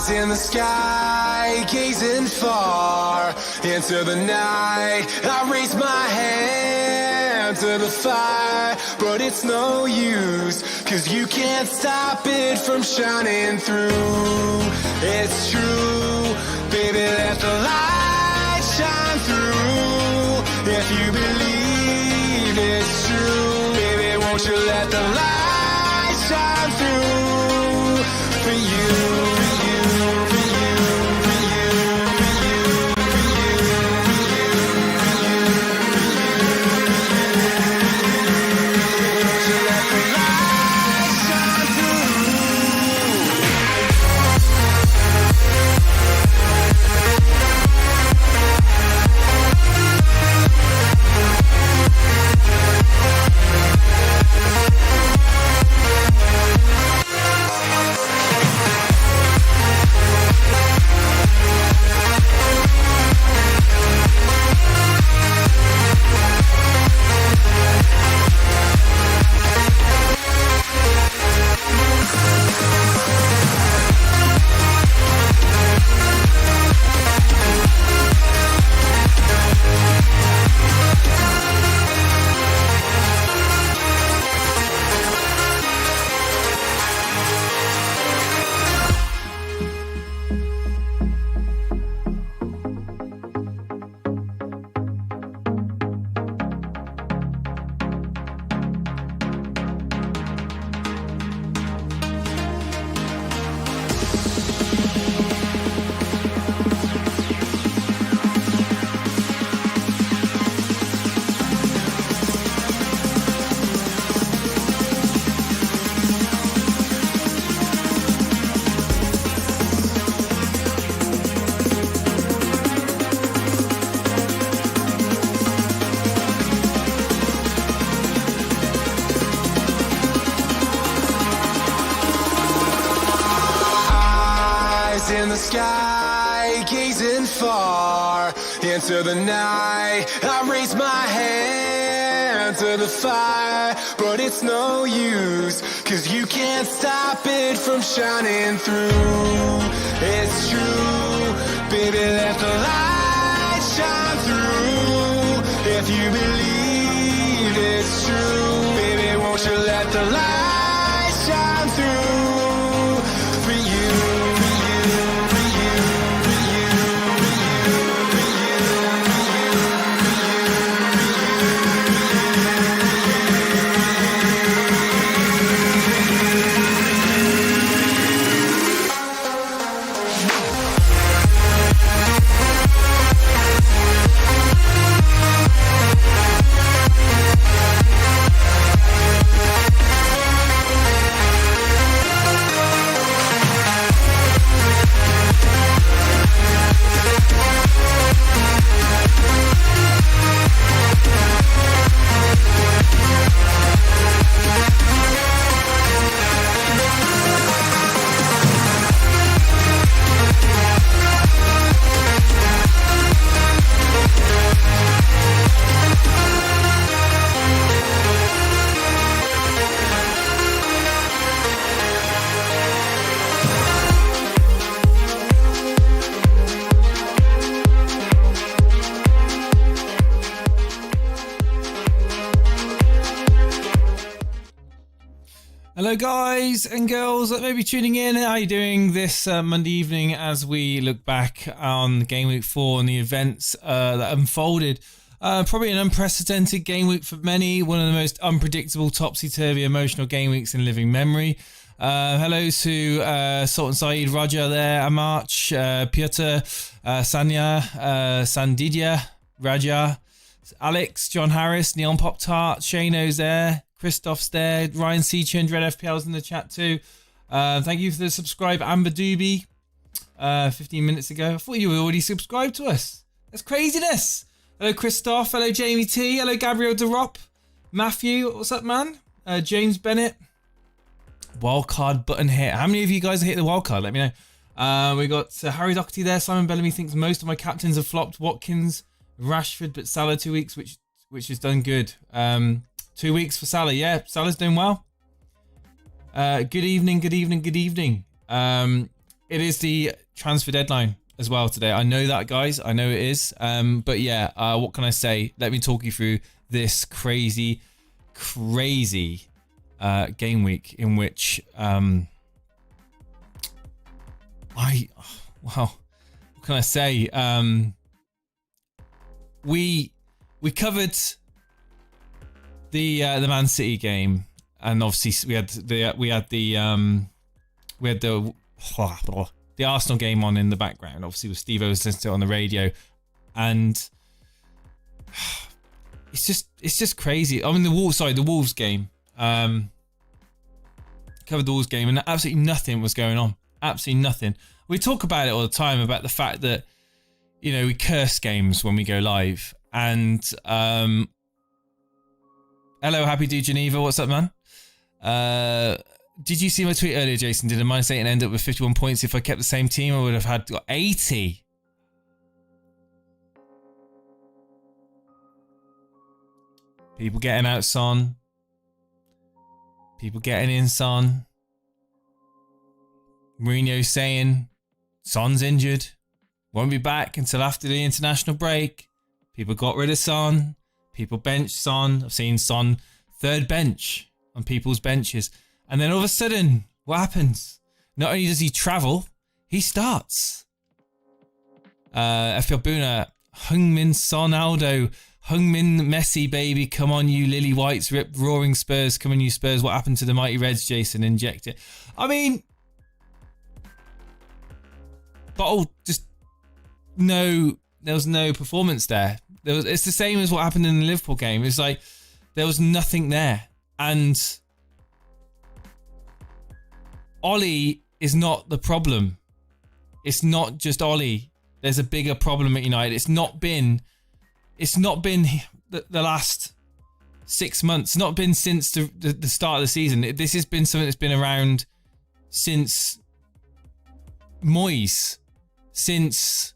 In the sky, gazing far into the night, I raise my hand to the fire, but it's no use, 'cause you can't stop it from shining through. It's true, baby, let the light shine through. If you believe it's true, baby, won't you let the light shine through for you. In the sky, gazing far into the night, I raise my hand to the fire, but it's no use, 'cause you can't stop it from shining through. It's true, baby, let the light shine through. If you believe it's true, baby, won't you let the light shine through for you. Hello guys and girls that may be tuning in. How are you doing this Monday evening as we look back on Gameweek 4 and the events that unfolded? Probably an unprecedented game week for many, one of the most unpredictable, topsy-turvy emotional game weeks in living memory. Hello to Sultan Saeed, Raja there, Amarch, Piotr, Sanya, Sandidya, Raja, Alex, John Harris, Neon Pop Tart, Shano's there, Christoph's there, Ryan Seachin, Red FPL's in the chat too. Thank you for the subscribe, Amber Doobie, 15 minutes ago. I thought you were already subscribed to us. That's craziness. Hello Christoph, hello Jamie T, hello Gabriel DeRop, Matthew, what's up man? James Bennett, Wildcard button hit. How many of you guys hit the wildcard? Let me know. We got Harry Doherty there. Simon Bellamy thinks most of my captains have flopped. Watkins, Rashford, but Salah 2 weeks, which has done good. 2 weeks for Salah. Yeah, Salah's doing well. Good evening. It is the transfer deadline as well today. I know that, guys. I know it is. But yeah, what can I say? Let me talk you through this crazy game week in which what can I say? We covered the Man City game, and obviously we had the Arsenal game on in the background. Obviously, with Steve was listening to it on the radio, and it's just crazy. I mean, the Wolves game. Covered the Wolves game, and absolutely nothing was going on. Absolutely nothing. We talk about it all the time about the fact that, you know, we curse games when we go live. And hello, Happy Dude Geneva. What's up, man? Did you see my tweet earlier, Jason? Did a -8 end up with 51 points? If I kept the same team, I would have had 80. People getting out, Son. People getting in, Son. Mourinho saying Son's injured, won't be back until after the international break. People got rid of Son. People benched Son. I've seen Son third bench on people's benches. And then all of a sudden, what happens? Not only does he travel, he starts. FPL Boona, Heung-min Son Aldo, Heung-min Messi, baby. Come on, you Lily Whites, rip roaring Spurs. Come on, you Spurs. What happened to the mighty Reds, Jason? Inject it. I mean, but just no, there was no performance there. It's the same as what happened in the Liverpool game. It's like there was nothing there. And Ollie is not the problem. It's not just Ollie. There's a bigger problem at United. It's not been the last 6 months. It's not been since the start of the season. This has been something that's been around since Moyes, since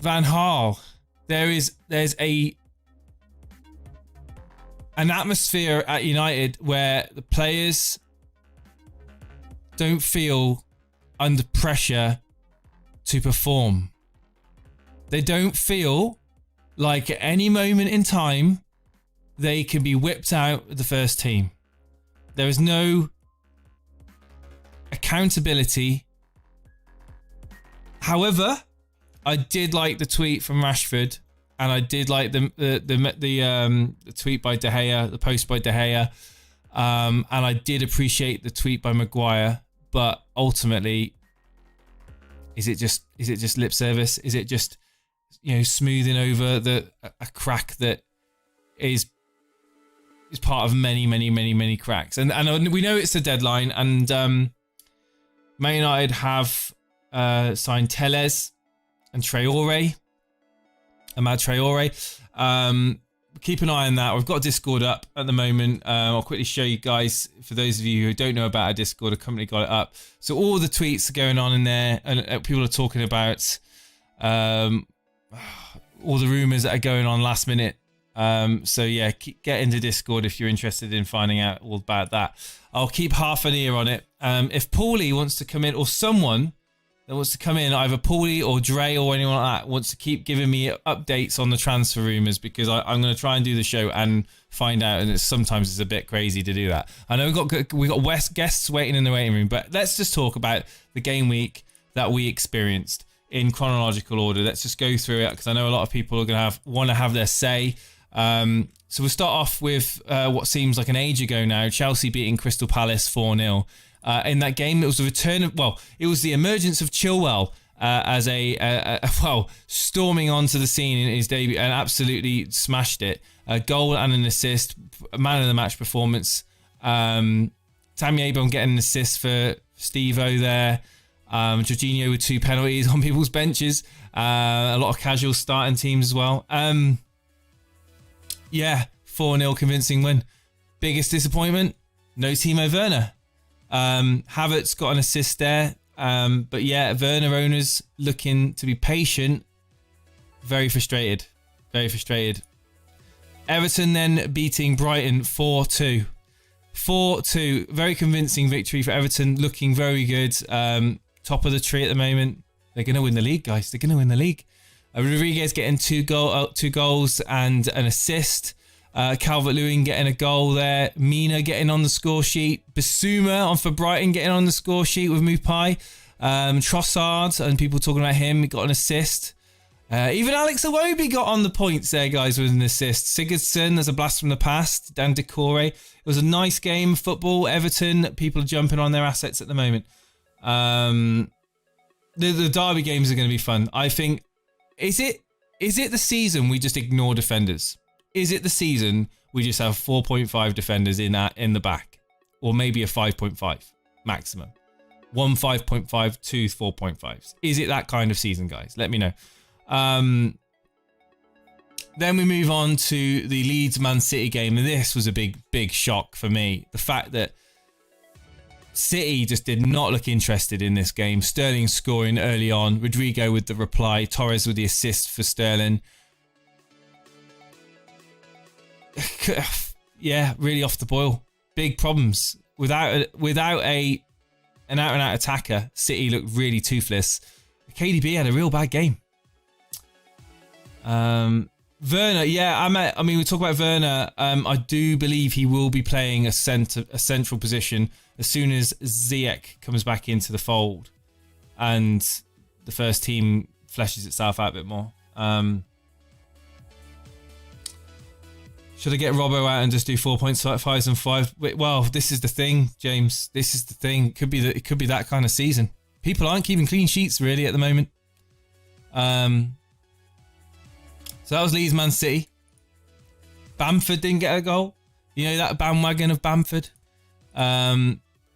Van Gaal. There's an atmosphere at United where the players don't feel under pressure to perform. They don't feel like at any moment in time they can be whipped out of the first team. There is no accountability. However, I did like the tweet from Rashford, and I did like the tweet by De Gea, the post by De Gea, and I did appreciate the tweet by Maguire. But ultimately, is it just lip service? Is it just, you know, smoothing over a crack that is part of many cracks? And we know it's a deadline, and Man United have signed Telles and Traore, Amad Traore. Keep an eye on that. We've got a Discord up at the moment. I'll quickly show you guys, for those of you who don't know about our Discord, a company got it up. So all the tweets are going on in there, and people are talking about all the rumours that are going on last minute. So yeah, get into Discord if you're interested in finding out all about that. I'll keep half an ear on it. If Paulie wants to come in, or someone that wants to come in, either Paulie or Dre or anyone like that, wants to keep giving me updates on the transfer rumours, because I'm going to try and do the show and find out, and sometimes it's a bit crazy to do that. I know we got guests waiting in the waiting room, but let's just talk about the game week that we experienced in chronological order. Let's just go through it, because I know a lot of people are going to want to have their say. So we'll start off with what seems like an age ago now, Chelsea beating Crystal Palace 4-0. In that game, it was the return of, it was the emergence of Chilwell as storming onto the scene in his debut and absolutely smashed it. A goal and an assist, man of the match performance. Tammy Abraham getting an assist for Steve-O there. Jorginho with 2 penalties on people's benches. A lot of casual starting teams as well. 4-0 convincing win. Biggest disappointment? No Timo Werner. Havertz got an assist there. But yeah, Werner owners looking to be patient. Very frustrated. Very frustrated. Everton then beating Brighton 4-2. 4-2. Very convincing victory for Everton. Looking very good. Top of the tree at the moment. They're going to win the league, guys. They're going to win the league. Rodriguez getting two goals and an assist. Calvert-Lewin getting a goal there. Mina getting on the score sheet. Bissouma on for Brighton getting on the score sheet with Mupai. Trossard and people talking about him. He got an assist. Even Alex Iwobi got on the points there, guys, with an assist. Sigurdsson, there's a blast from the past. Dan Decore. It was a nice game of football. Everton, people are jumping on their assets at the moment. The derby games are going to be fun. I think, is it the season we just ignore defenders? Is it the season we just have 4.5 defenders in the back? Or maybe a 5.5 maximum? One 5.5, two 4.5s. Is it that kind of season, guys? Let me know. Then we move on to the Leeds-Man City game, and this was a big shock for me. The fact that City just did not look interested in this game. Sterling scoring early on, Rodrigo with the reply, Torres with the assist for Sterling. Yeah, really off the boil. Big problems. Without an out-and-out attacker, City looked really toothless. KDB had a real bad game. Werner, yeah, I mean, we talk about Werner. I do believe he will be playing a central position as soon as Ziyech comes back into the fold and the first team fleshes itself out a bit more. Should I get Robbo out and just do 4.5s and 5? Well, this is the thing, James. This is the thing. It could be that kind of season. People aren't keeping clean sheets really at the moment. So that was Leeds Man City. Bamford didn't get a goal. You know that bandwagon of Bamford.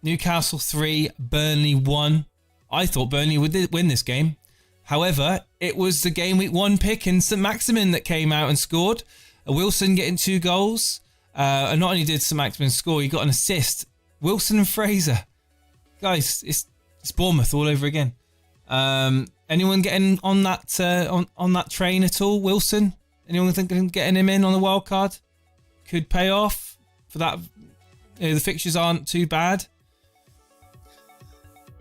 Newcastle 3, Burnley 1. I thought Burnley would win this game. However, it was the game week 1 pick in St Maximin that came out and scored. Wilson getting 2 goals. And not only did St Maximin score, he got an assist. Wilson and Fraser. Guys, it's Bournemouth all over again. Anyone getting on that on that train at all? Wilson? Anyone thinking getting him in on the wild card could pay off for that? You know, the fixtures aren't too bad.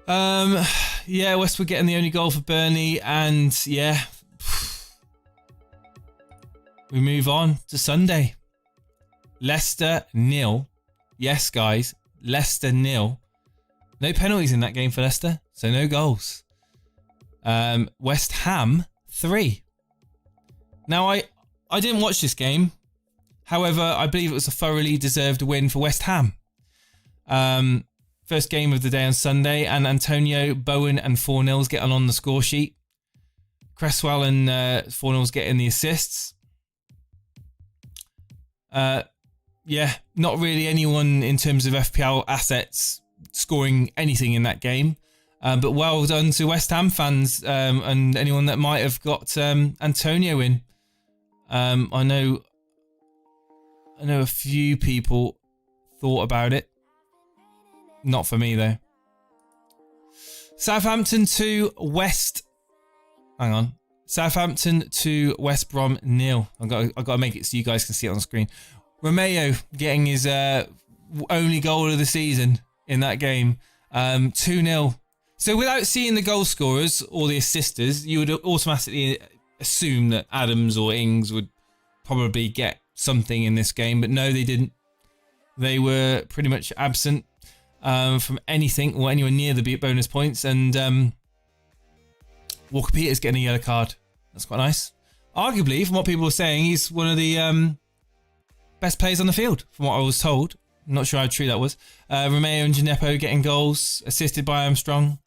Yeah, Westwood getting the only goal for Burnley, and yeah, we move on to Sunday. Leicester 0. Yes, guys, Leicester 0. No penalties in that game for Leicester, so no goals. West Ham 3. Now, I didn't watch this game. However, I believe it was a thoroughly deserved win for West Ham. First game of the day on Sunday, and Antonio, Bowen and 4-0's getting on the score sheet. Cresswell and 4-0's getting the assists. Yeah, not really anyone in terms of FPL assets scoring anything in that game. But well done to West Ham fans and anyone that might have got Antonio in. I know a few people thought about it. Not for me though. Southampton to West. Hang on. Southampton to West Brom 0. I've got to make it so you guys can see it on the screen. Romeo getting his only goal of the season in that game. 2-0. So without seeing the goal scorers or the assisters, you would automatically assume that Adams or Ings would probably get something in this game. But no, they didn't. They were pretty much absent from anything or anywhere near the bonus points. And Walker Peters getting a yellow card. That's quite nice. Arguably, from what people were saying, he's one of the best players on the field, from what I was told. I'm not sure how true that was. Romeo and Gineppo getting goals, assisted by Armstrong.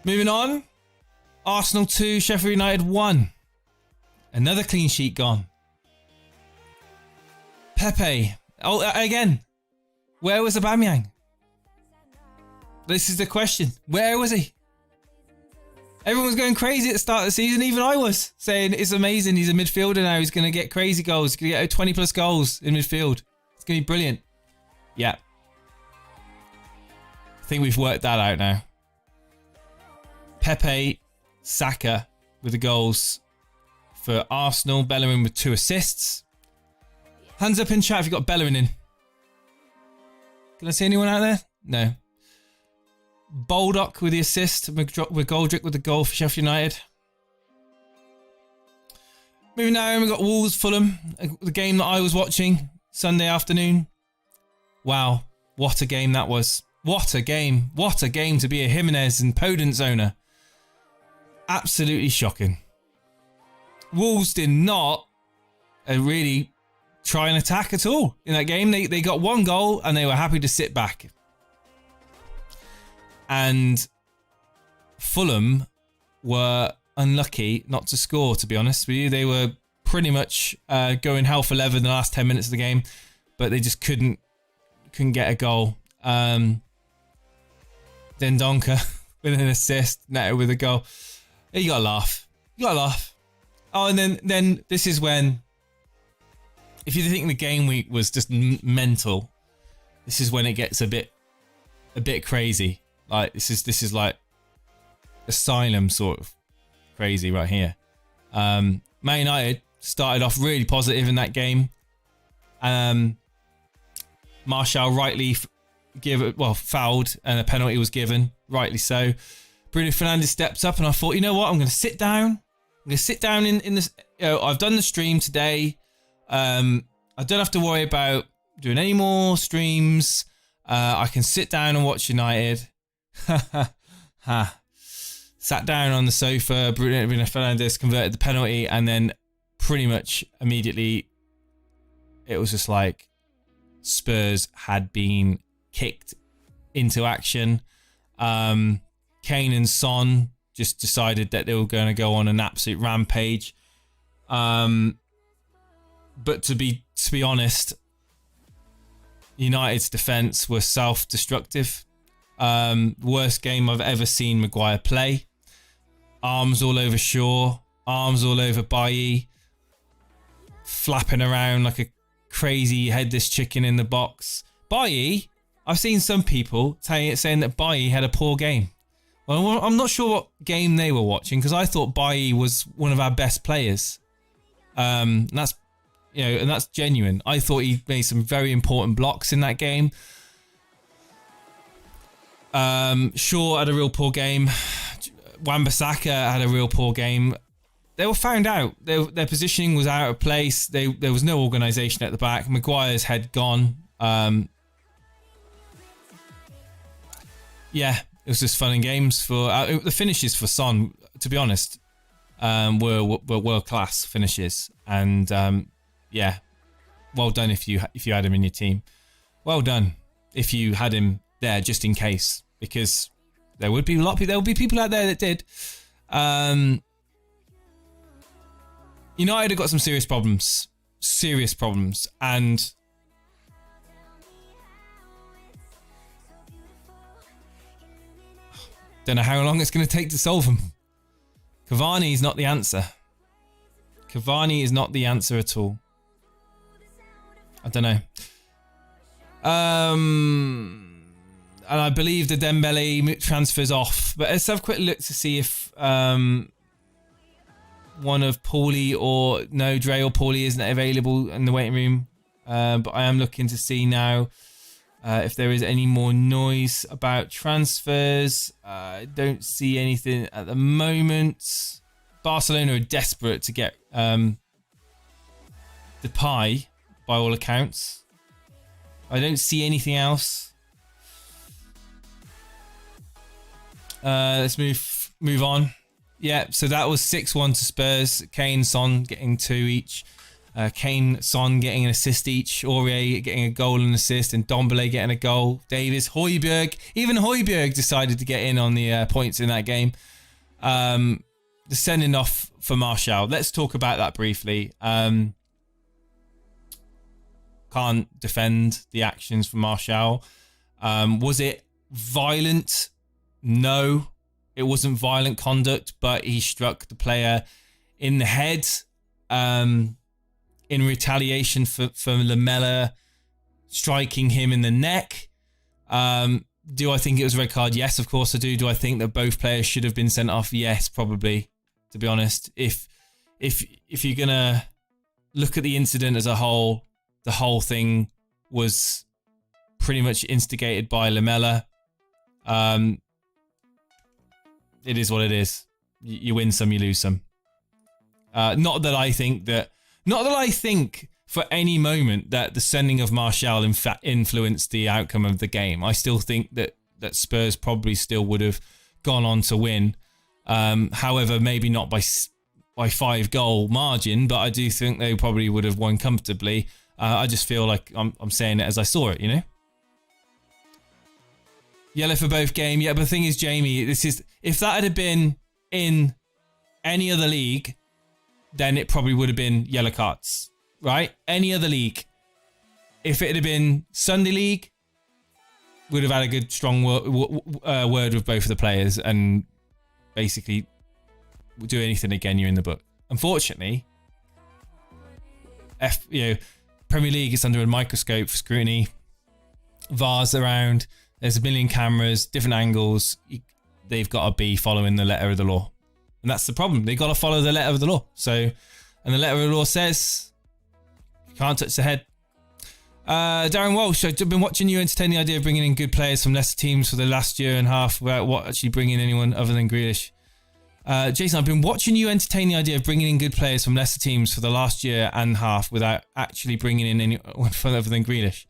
Moving on. Arsenal 2, Sheffield United 1. Another clean sheet gone. Pepe. Oh, again. Where was Aubameyang? This is the question. Where was he? Everyone was going crazy at the start of the season. Even I was saying it's amazing. He's a midfielder now. He's going to get crazy goals. He's going to get 20 plus goals in midfield. It's going to be brilliant. Yeah. I think we've worked that out now. Pepe, Saka with the goals for Arsenal. Bellerin with 2 assists. Hands up in chat if you've got Bellerin in. Can I see anyone out there? No. Baldock with the assist. With Goldrick with the goal for Sheffield United. Moving down, we've got Wolves, Fulham. The game that I was watching Sunday afternoon. Wow. What a game that was. What a game. What a game to be a Jimenez and Podence owner. Absolutely shocking. Wolves did not really try and attack at all in that game. They got 1 goal and they were happy to sit back. And Fulham were unlucky not to score, to be honest with you. They were pretty much going hell for leather in the last 10 minutes of the game, but they just couldn't get a goal. Dendonka with an assist, Neto with a goal. You gotta laugh. You gotta laugh. Oh, and then this is when, if you think the game week was just mental, this is when it gets a bit crazy. Like this is like asylum sort of crazy right here. Man United started off really positive in that game. Martial rightly fouled and a penalty was given, rightly so. Bruno Fernandes steps up and I thought, you know what, I'm going to sit down. I'm going to sit down in this. I've done the stream today. I don't have to worry about doing any more streams. I can sit down and watch United. Sat down on the sofa. Bruno Fernandes converted the penalty, and then pretty much immediately it was just like Spurs had been kicked into action. Kane and Son just decided that they were going to go on an absolute rampage. But to be honest, United's defence was self-destructive. Worst game I've ever seen Maguire play. Arms all over Shaw, arms all over Bailly, flapping around like a crazy headless chicken in the box. Bailly, I've seen some people saying that Bailly had a poor game. Well, I'm not sure what game they were watching because I thought Bailly was one of our best players. And that's genuine. I thought he made some very important blocks in that game. Shaw had a real poor game. Wan-Bissaka had a real poor game. They were found out. Their positioning was out of place. There was no organisation at the back. Maguire's head gone. Yeah, it was just fun and games for the finishes for Son. To be honest, were world class finishes, and yeah, well done if you had him in your team. Well done if you had him there just in case, because there would be there will be people out there that did. United have got some serious problems, and don't know how long it's going to take to solve them. Cavani is not the answer. Cavani is not the answer at all. I don't know. And I believe the Dembele transfer's off. But let's have a quick look to see if one of Paulie or no, Dre or Paulie isn't available in the waiting room. But I am looking to see now if there is any more noise about transfers. I don't see anything at the moment. Barcelona are desperate to get Depay, by all accounts. I don't see anything else. Let's move on. Yeah, so that was 6-1 to Spurs. Kane, Son getting 2 each. Kane, Son getting an assist each. Aurier getting a goal and assist. And Dombele getting a goal. Davis, Højbjerg. Even Højbjerg decided to get in on the points in that game. The sending off for Martial. Let's talk about that briefly. Can't defend the actions for Martial. Was it violent? No, it wasn't violent conduct, but he struck the player in the head in retaliation for Lamela striking him in the neck. Do I think it was a red card? Yes, of course I do. Do I think that both players should have been sent off? Yes, probably, to be honest. If you're going to look at the incident as a whole, the whole thing was pretty much instigated by Lamela. It is what it is. You win some, you lose some. Not that I think for any moment that the sending of Martial in fact influenced the outcome of the game. I still think that Spurs probably still would have gone on to win. However, maybe not by 5-goal margin, but I do think they probably would have won comfortably. I just feel like I'm saying it as I saw it, you know? Yellow for both game. Yeah, but the thing is, Jamie, if that had been in any other league, then it probably would have been yellow cards, right? Any other league. If it had been Sunday League, would have had a good, strong word with both of the players and basically do anything again, you're in the book. Unfortunately, Premier League is under a microscope for scrutiny. VAR's around. There's a million cameras, different angles. They've got to be following the letter of the law. And that's the problem. They've got to follow the letter of the law. And the letter of the law says, you can't touch the head. Darren Walsh, I've been watching you entertain the idea of bringing in good players from lesser teams for the last year and a half without actually bringing anyone other than Grealish. Jason, I've been watching you entertain the idea of bringing in good players from lesser teams for the last year and a half without actually bringing in anyone other than Grealish.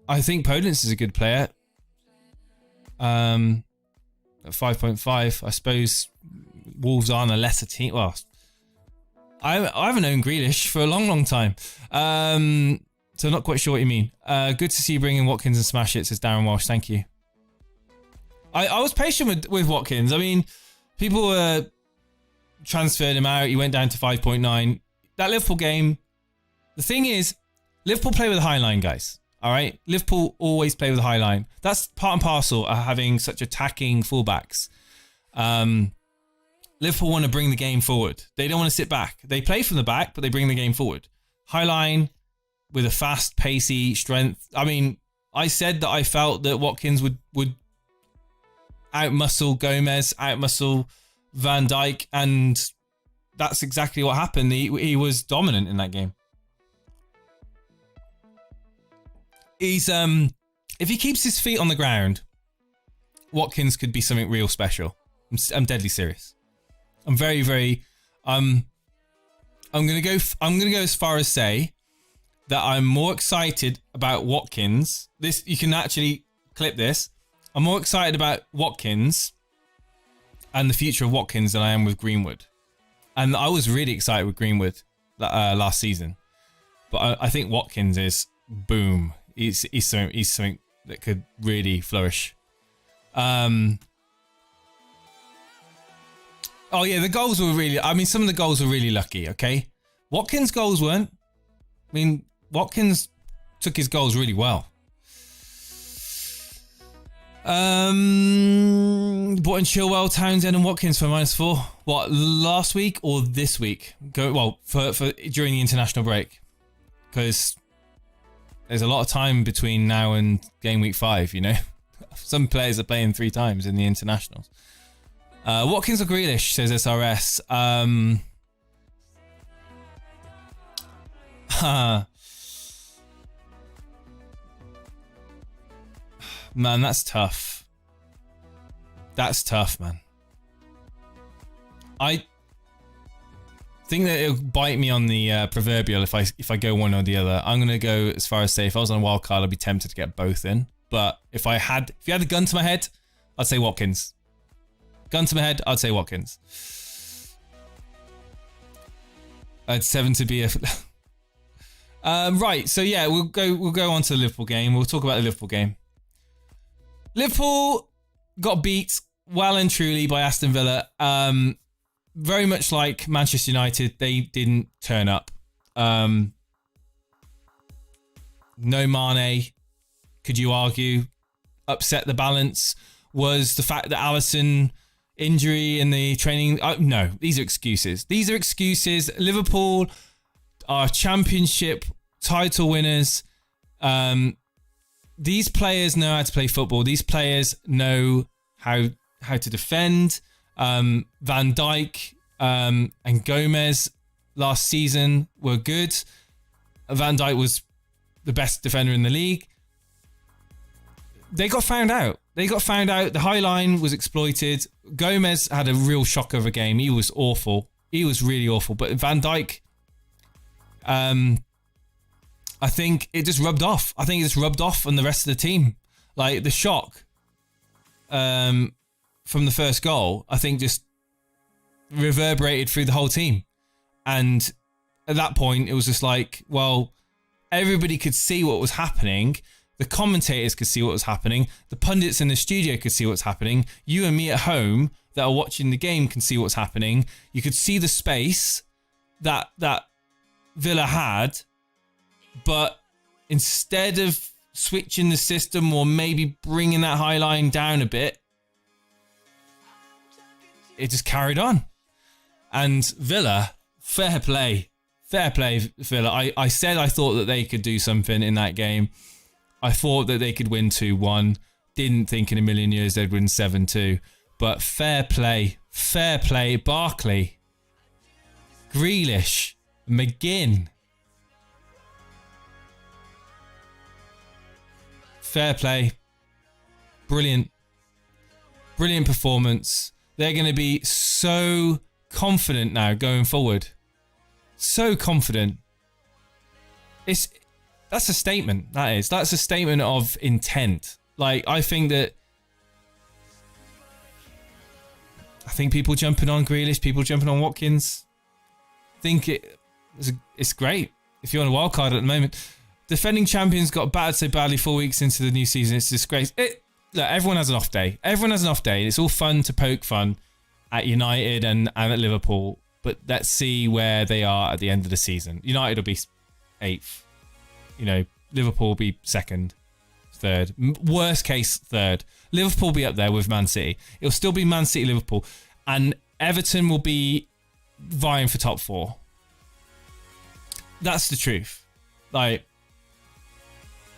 I think Podence is a good player. At 5.5, I suppose Wolves aren't a lesser team. Well, I haven't owned Grealish for a long, long time. So I'm not quite sure what you mean. Good to see you bring in Watkins and smash it, says Darren Walsh. Thank you. I was patient with Watkins. I mean, people transferred him out. He went down to 5.9. That Liverpool game, the thing is, Liverpool play with a high line, guys. All right? Liverpool always play with a high line. That's part and parcel of having such attacking fullbacks. Liverpool want to bring the game forward. They don't want to sit back. They play from the back, but they bring the game forward. High line with a fast, pacey strength. I mean, I said that I felt that Watkins would outmuscle Gomez, outmuscle Van Dijk, and that's exactly what happened. He was dominant in that game. He's if he keeps his feet on the ground, Watkins could be something real special. I'm deadly serious. I'm very, very. I'm gonna go as far as say that I'm more excited about Watkins. This you can actually clip this. I'm more excited about Watkins and the future of Watkins than I am with Greenwood. And I was really excited with Greenwood last season, but I think Watkins is boom. He's something that could really flourish. Oh yeah, the goals were really. I mean, some of the goals were really lucky. Okay, Watkins' goals weren't. I mean, Watkins took his goals really well. Brought in Chilwell, Townsend, and Watkins for -4. What, last week or this week? For during the international break, because there's a lot of time between now and game week 5. You know, some players are playing 3 times in the internationals. Watkins or Grealish, says SRS. Man, that's tough. That's tough, man. I think that it'll bite me on the proverbial if I go one or the other. I'm gonna go as far as say if I was on a wild card, I'd be tempted to get both in. But if you had a gun to my head, I'd say Watkins. Gun to my head, I'd say Watkins. I'd 7 to be a. Right, so yeah, we'll go on to the Liverpool game. We'll talk about the Liverpool game. Liverpool got beat well and truly by Aston Villa. Very much like Manchester United, they didn't turn up. No Mane, could you argue, upset the balance. Was the fact that Alisson injury in the training. No, these are excuses. These are excuses. Liverpool are championship title winners. These players know how to play football. These players know how to defend. Van Dijk and Gomez last season were good. Van Dijk was the best defender in the league. They got found out. The high line was exploited. Gomez had a real shocker of a game. He was awful. He was really awful. But Van Dijk, I think it just rubbed off. I think it just rubbed off on the rest of the team. Like the shock from the first goal, I think just reverberated through the whole team. And at that point, it was just like, well, everybody could see what was happening. The commentators could see what was happening. The pundits in the studio could see what's happening. You and me at home that are watching the game can see what's happening. You could see the space that Villa had, but instead of switching the system or maybe bringing that high line down a bit, it just carried on. And Villa, fair play, Villa. I said I thought that they could do something in that game. I thought that they could win 2-1. Didn't think in a million years they'd win 7-2. But fair play. Barkley, Grealish, McGinn. Fair play. Brilliant performance. They're going to be so confident now going forward. So confident. That's a statement. That's a statement of intent. Like, I think people jumping on Grealish, people jumping on Watkins. It's great. If you're on a wild card at the moment, defending champions got battered so badly 4 weeks into the new season. It's a disgrace. Look, everyone has an off day. It's all fun to poke fun at United and at Liverpool. But let's see where they are at the end of the season. United will be 8th. Liverpool will be 2nd, 3rd. Worst case, 3rd. Liverpool will be up there with Man City. It'll still be Man City, Liverpool. And Everton will be vying for top 4. That's the truth. Like,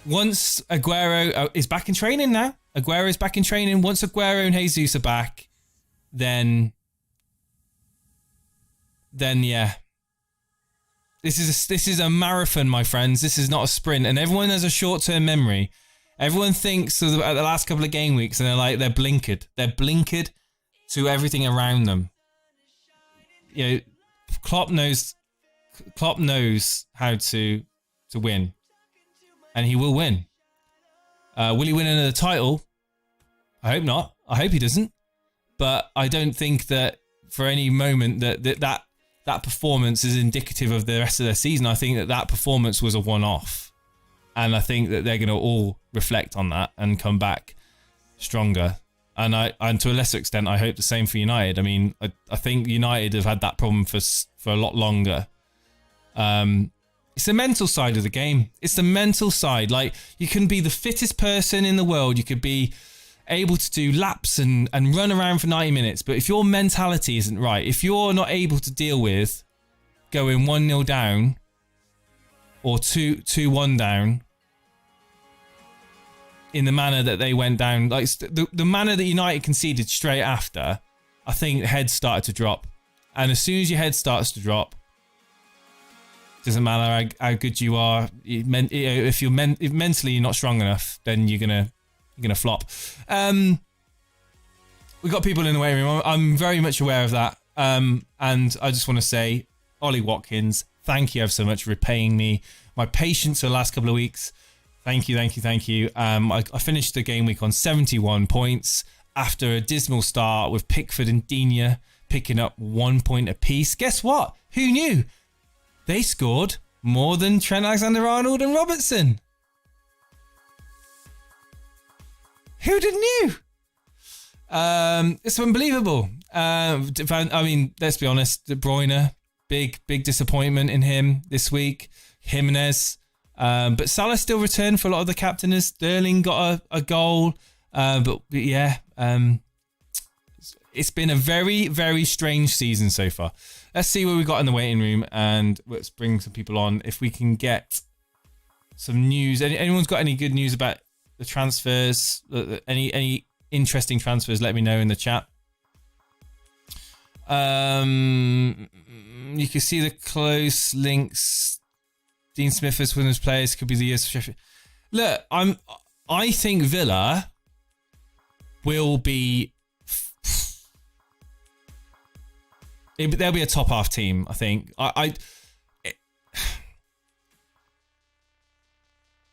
once Aguero is back in training now. Aguero is back in training. Once Aguero and Jesus are back, then yeah. This is a marathon, my friends. This is not a sprint. And everyone has a short-term memory. Everyone thinks of the last couple of game weeks and they're blinkered. They're blinkered to everything around them. Klopp knows how to win. And he will win. Will he win another title? I hope not. I hope he doesn't. But I don't think that for any moment that performance is indicative of the rest of their season. I think that performance was a one-off. And I think that they're going to all reflect on that and come back stronger. And to a lesser extent, I hope the same for United. I mean, I think United have had that problem for a lot longer. It's the mental side of the game. It's the mental side. Like, you can be the fittest person in the world. You could be able to do laps and run around for 90 minutes. But if your mentality isn't right, if you're not able to deal with going 1-0 down or 2-1 down in the manner that they went down, like the manner that United conceded straight after, I think heads started to drop. And as soon as your head starts to drop, doesn't matter how good you are. If mentally you're not strong enough, then you're gonna flop. We've got people in the waiting room. I'm very much aware of that. And I just want to say, Ollie Watkins, thank you ever so much for repaying me my patience for the last couple of weeks. Thank you. I finished the game week on 71 points after a dismal start with Pickford and Digne picking up 1 point apiece. Guess what? Who knew? They scored more than Trent Alexander-Arnold and Robertson. Who'd have knew? It's unbelievable. I mean, let's be honest. De Bruyne, big disappointment in him this week. Jimenez. But Salah still returned for a lot of the captainers. Sterling got a goal. But yeah, it's been a very, very strange season so far. Let's see what we got in the waiting room, and let's bring some people on. If we can get some news. Anyone's got any good news about the transfers? Any interesting transfers? Let me know in the chat. You can see the close links. Dean Smith as winners players could be the year's Sheffield. Look, I think Villa will be. They'll be a top half team. I think.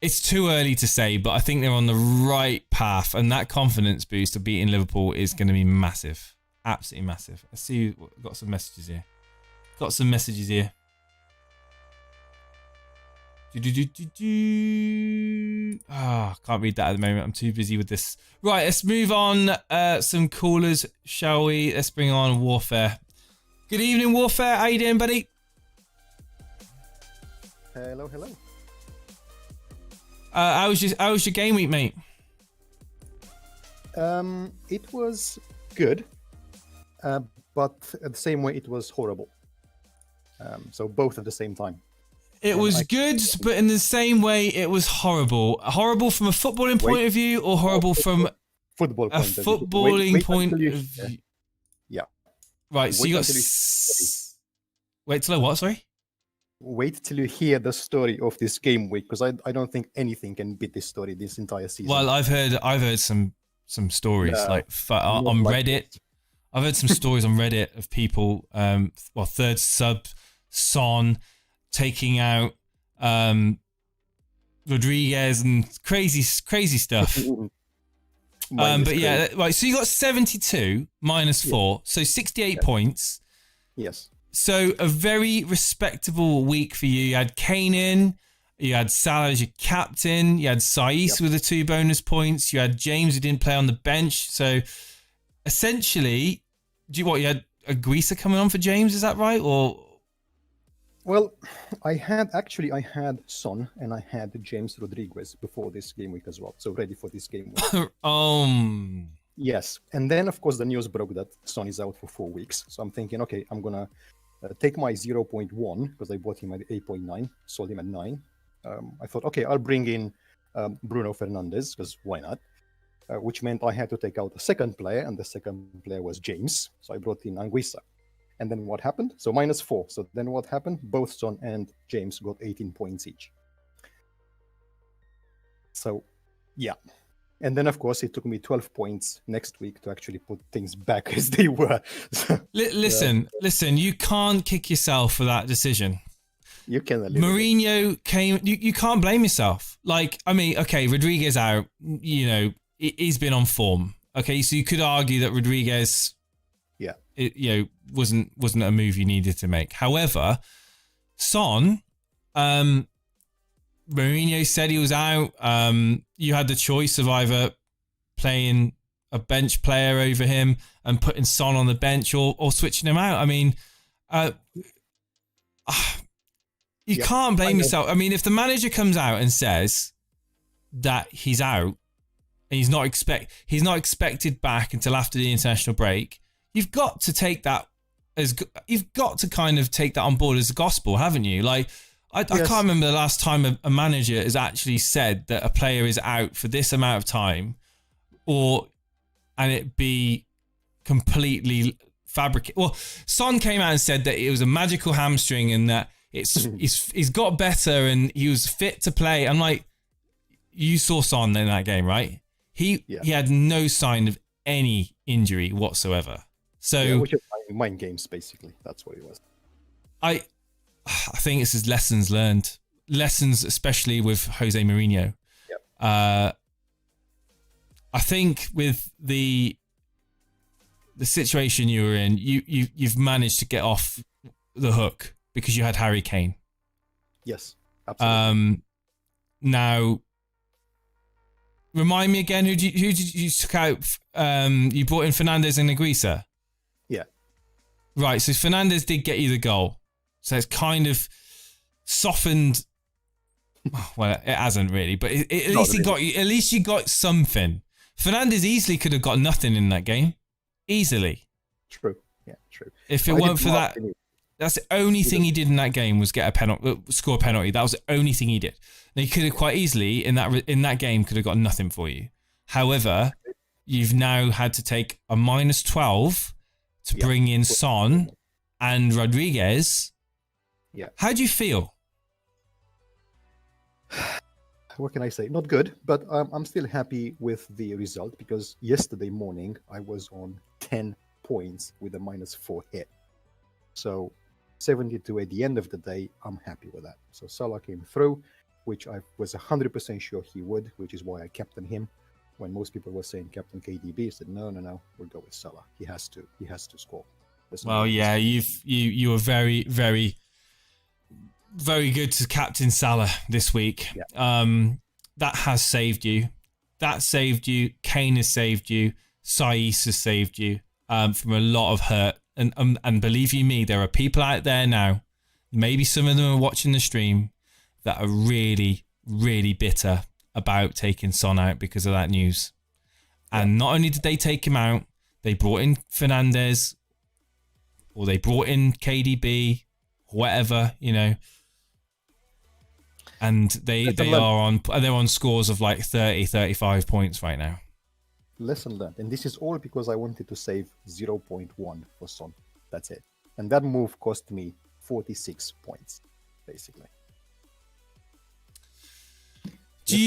It's too early to say, but I think they're on the right path, and that confidence boost of beating Liverpool is going to be massive, absolutely massive. I see. Got some messages here. Can't read that at the moment. I'm too busy with this. Right, let's move on. Some callers, shall we? Let's bring on Warfare. Good evening, Warfare. How you doing, buddy? Hello. How was your game week, mate? It was good, but at the same way, it was horrible. So both at the same time. It was good, but in the same way, it was horrible. Horrible from a footballing point of view, or horrible from football a footballing point of view? Yeah. Right, so you got... Wait till I what, sorry? Wait till you hear the story of this game week, because I don't think anything can beat this story this entire season. Well, I've heard some stories on Reddit. I've heard some stories on Reddit of people, third sub, Son, taking out Rodriguez and crazy stuff. But yeah, right. So you got 72 minus 4, so 68 points. Yes. So a very respectable week for you. You had Kane in, you had Salah as your captain, you had Saiss with the 2 bonus points, you had James who didn't play on the bench. So essentially, you had Aguisa coming on for James? Is that right? Or well, I had Son and I had James Rodriguez before this game week as well, so ready for this game week. Yes, and then of course the news broke that Son is out for 4 weeks. So I'm thinking, okay, I'm gonna take my 0.1 because I bought him at 8.9, sold him at 9. I thought, okay, I'll bring in Bruno Fernandes because why not? Which meant I had to take out the second player, and the second player was James. So I brought in Anguissa. And then what happened? So minus 4. So then what happened? Both Son and James got 18 points each. So, yeah. And then, of course, it took me 12 points next week to actually put things back as they were. Listen, you can't kick yourself for that decision. You can. Mourinho came... You can't blame yourself. Like, I mean, okay, Rodriguez out, he's been on form. Okay, so you could argue that Rodriguez... wasn't a move you needed to make. However, Son... Mourinho said he was out. You had the choice of either playing a bench player over him and putting Son on the bench or switching him out. I mean, you can't blame yourself. I mean, if the manager comes out and says that he's out and he's not expected back until after the international break, you've got to take that kind of take that on board as gospel, haven't you? Like, I can't remember the last time a manager has actually said that a player is out for this amount of time, and it be completely fabricated. Well, Son came out and said that it was a magical hamstring and that he's got better and he was fit to play. I'm like, you saw Son in that game, right? He had no sign of any injury whatsoever. So which is mind games, basically. That's what it was. I think this is lessons learned. Lessons, especially with Jose Mourinho. Yep. I think with the situation you were in, you've managed to get off the hook because you had Harry Kane. Yes, absolutely. Now, remind me again, who did you took out? You brought in Fernandes and Aguisa. Yeah. Right. So Fernandes did get you the goal. So it's kind of softened. Well, it hasn't really, but at least you got something. Fernandes easily could have got nothing in that game, easily. True. Yeah, true. If it weren't for that, that's the only thing he did in that game was get a penalty, score a penalty. That was the only thing he did. Now, he could have quite easily in that game could have got nothing for you. However, you've now had to take a -12 to bring in Son and Rodriguez. Yeah. How do you feel? What can I say? Not good, but I'm still happy with the result because yesterday morning I was on 10 points with a -4 hit. So 72 at the end of the day, I'm happy with that. So Salah came through, which I was 100% sure he would, which is why I captained him. When most people were saying captain KDB, I said no, we'll go with Salah. He has to score. Well, yeah, you were very, very, very good to captain Salah this week. Yeah. That has saved you. That saved you. Kane has saved you. Saiss has saved you from a lot of hurt. And believe you me, there are people out there now, maybe some of them are watching the stream, that are really, really bitter about taking Son out because of that news. And not only did they take him out, they brought in Fernandes, or they brought in KDB, whatever, and they're on scores of like 30, 35 points right now. Lesson learned. And this is all because I wanted to save 0.1 for Son. That's it. And that move cost me 46 points, basically. Do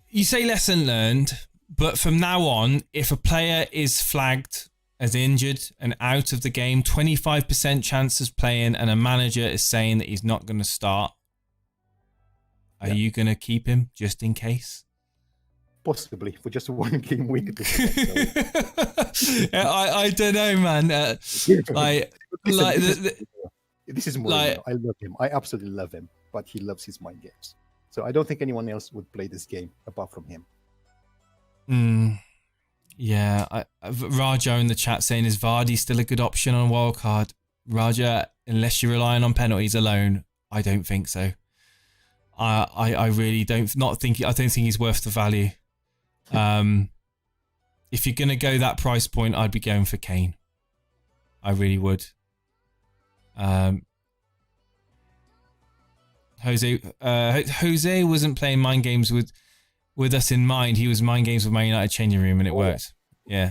you say lesson learned, but from now on, if a player is flagged as injured and out of the game, 25% chance of playing, and a manager is saying that he's not going to start, are you going to keep him just in case? Possibly for just one game week. I don't know, man. This is more. I love him. I absolutely love him, but he loves his mind games. So I don't think anyone else would play this game apart from him. Yeah, Raja in the chat saying, is Vardy still a good option on wildcard? Raja, unless you're relying on penalties alone, I don't think so. I really don't think he's worth the value. If you're going to go that price point, I'd be going for Kane. I really would. Jose wasn't playing mind games with us in mind. He was mind games with Man United changing room, and it worked. Yeah.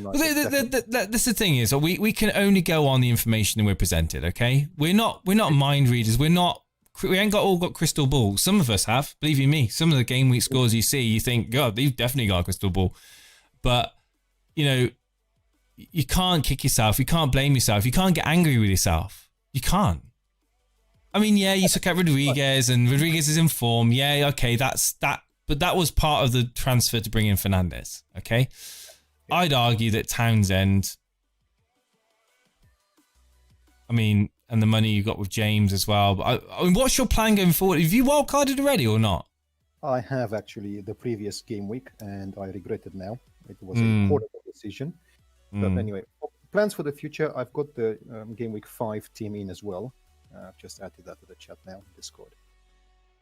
Well, that's the thing is, we can only go on the information that we're presented. Okay, we're not mind readers. We ain't all got crystal balls. Some of us have, believe you me. Some of the game week scores you see, you think, God, they've definitely got a crystal ball. But you can't kick yourself. You can't blame yourself. You can't get angry with yourself. You can't. I mean, yeah, you took out Rodriguez, and Rodriguez is in form. Yeah, okay, that's that. But that was part of the transfer to bring in Fernandes. Okay, I'd argue that Townsend. I mean, and the money you got with James as well. But I mean, what's your plan going forward? Have you wildcarded already or not? I have actually the previous game week, and I regret it now. It was a horrible decision. But anyway, plans for the future. I've got the game week 5 team in as well. I've just added that to the chat now, Discord.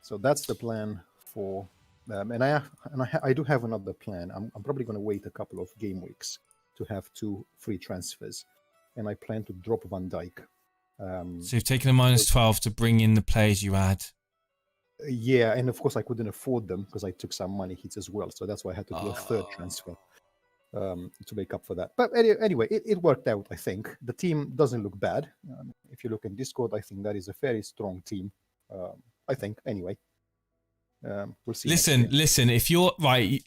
So that's the plan for them. And I do have another plan. I'm probably going to wait a couple of game weeks to have 2 free transfers, and I plan to drop Van Dijk. So you've taken a -12 to bring in the players you had. Yeah, and of course I couldn't afford them because I took some money hits as well. So that's why I had to do a third transfer to make up for that. But anyway, it worked out, I think. The team doesn't look bad. If you look in Discord, I think that is a very strong team. I think, anyway. We'll see. Listen, if you're right,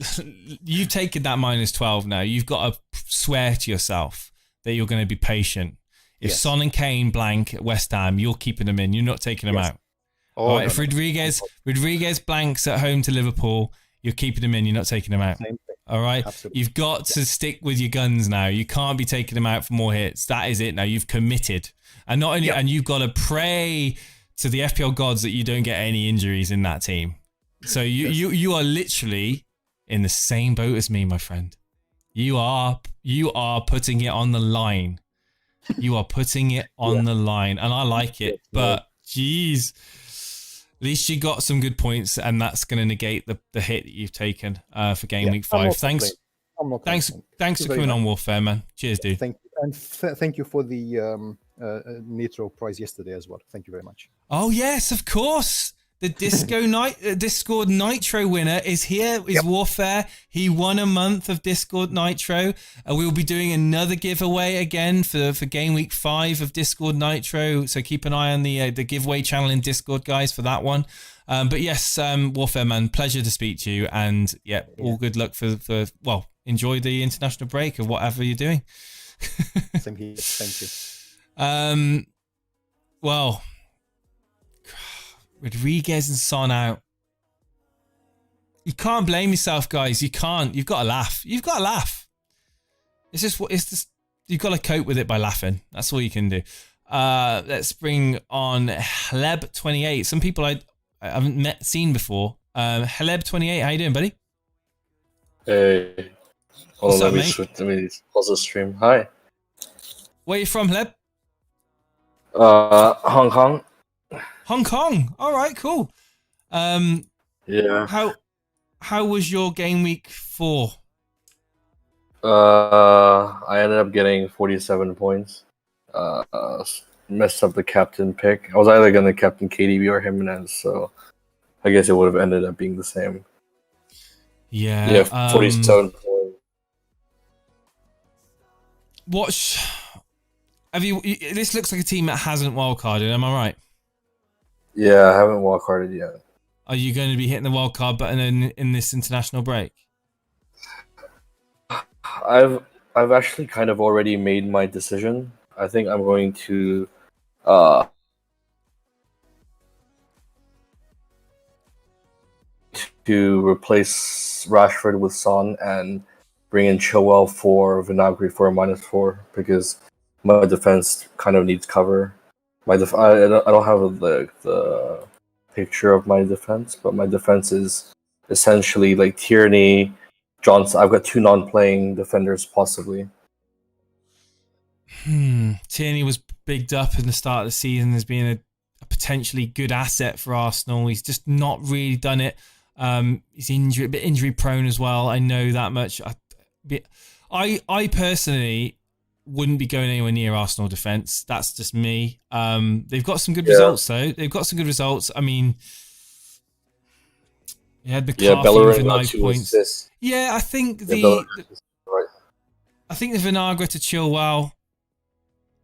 you've taken that -12 now. You've got to swear to yourself that you're going to be patient. If Son and Kane blank at West Ham, you're keeping them in. You're not taking them out. Oh, right, if Rodriguez blanks at home to Liverpool, you're keeping them in. You're not taking them out. All right. Absolutely. You've got to stick with your guns now. You can't be taking them out for more hits. That is it now. You've committed. And not only, and you've got to pray to the FPL gods that you don't get any injuries in that team. So you are literally in the same boat as me, my friend. You are putting it on the line. You are putting it on the line, and I like it. But geez, at least you got some good points, and that's going to negate the hit that you've taken for game week 5. Thanks. I'm not Thanks concerned. for coming on, Warfare, man. Cheers, dude. Thank you. And thank you for the Nitro prize yesterday as well. Thank you very much. Oh, yes, of course. The Discord Nitro winner is here, is Warfare. He won a month of Discord Nitro. We'll be doing another giveaway again for Game Week 5 of Discord Nitro. So keep an eye on the giveaway channel in Discord, guys, for that one. But yes, Warfare, man, pleasure to speak to you. And all good luck for enjoy the international break or whatever you're doing. Same here. Thank you. Well, Rodriguez and Son out. You can't blame yourself, guys. You can't. You've got to laugh. You've got to you've got to cope with it by laughing. That's all you can do. Let's bring on Hleb28. Some people I haven't seen before. Hleb28, how you doing, buddy? Hey. Hold on, let me pause the stream. Hi. Where are you from, Hleb? Hong Kong. Hong Kong. All right, cool. Yeah. How was your game week 4? I ended up getting 47 points. Messed up the captain pick. I was either gonna captain KDB or Jimenez, so I guess it would have ended up being the same. Yeah. Yeah, 47 points. This looks like a team that hasn't wildcarded, am I right? Yeah, I haven't wildcarded yet. Are you going to be hitting the wildcard button in this international break? I've actually kind of already made my decision. I think I'm going to replace Rashford with Son and bring in Chilwell for Vinagre for a -4 because my defense kind of needs cover. I don't have the picture of my defense, but my defense is essentially like Tierney, Johnson. I've got 2 non-playing defenders possibly. Tierney was bigged up in the start of the season as being a potentially good asset for Arsenal. He's just not really done it. He's a bit injury prone as well. I know that much. I personally wouldn't be going anywhere near Arsenal defence. That's just me. They've got some good results though. They've got some good results. I mean, you had McCarthy for 9 points. Assists. Yeah, I think the Vinagre to Chilwell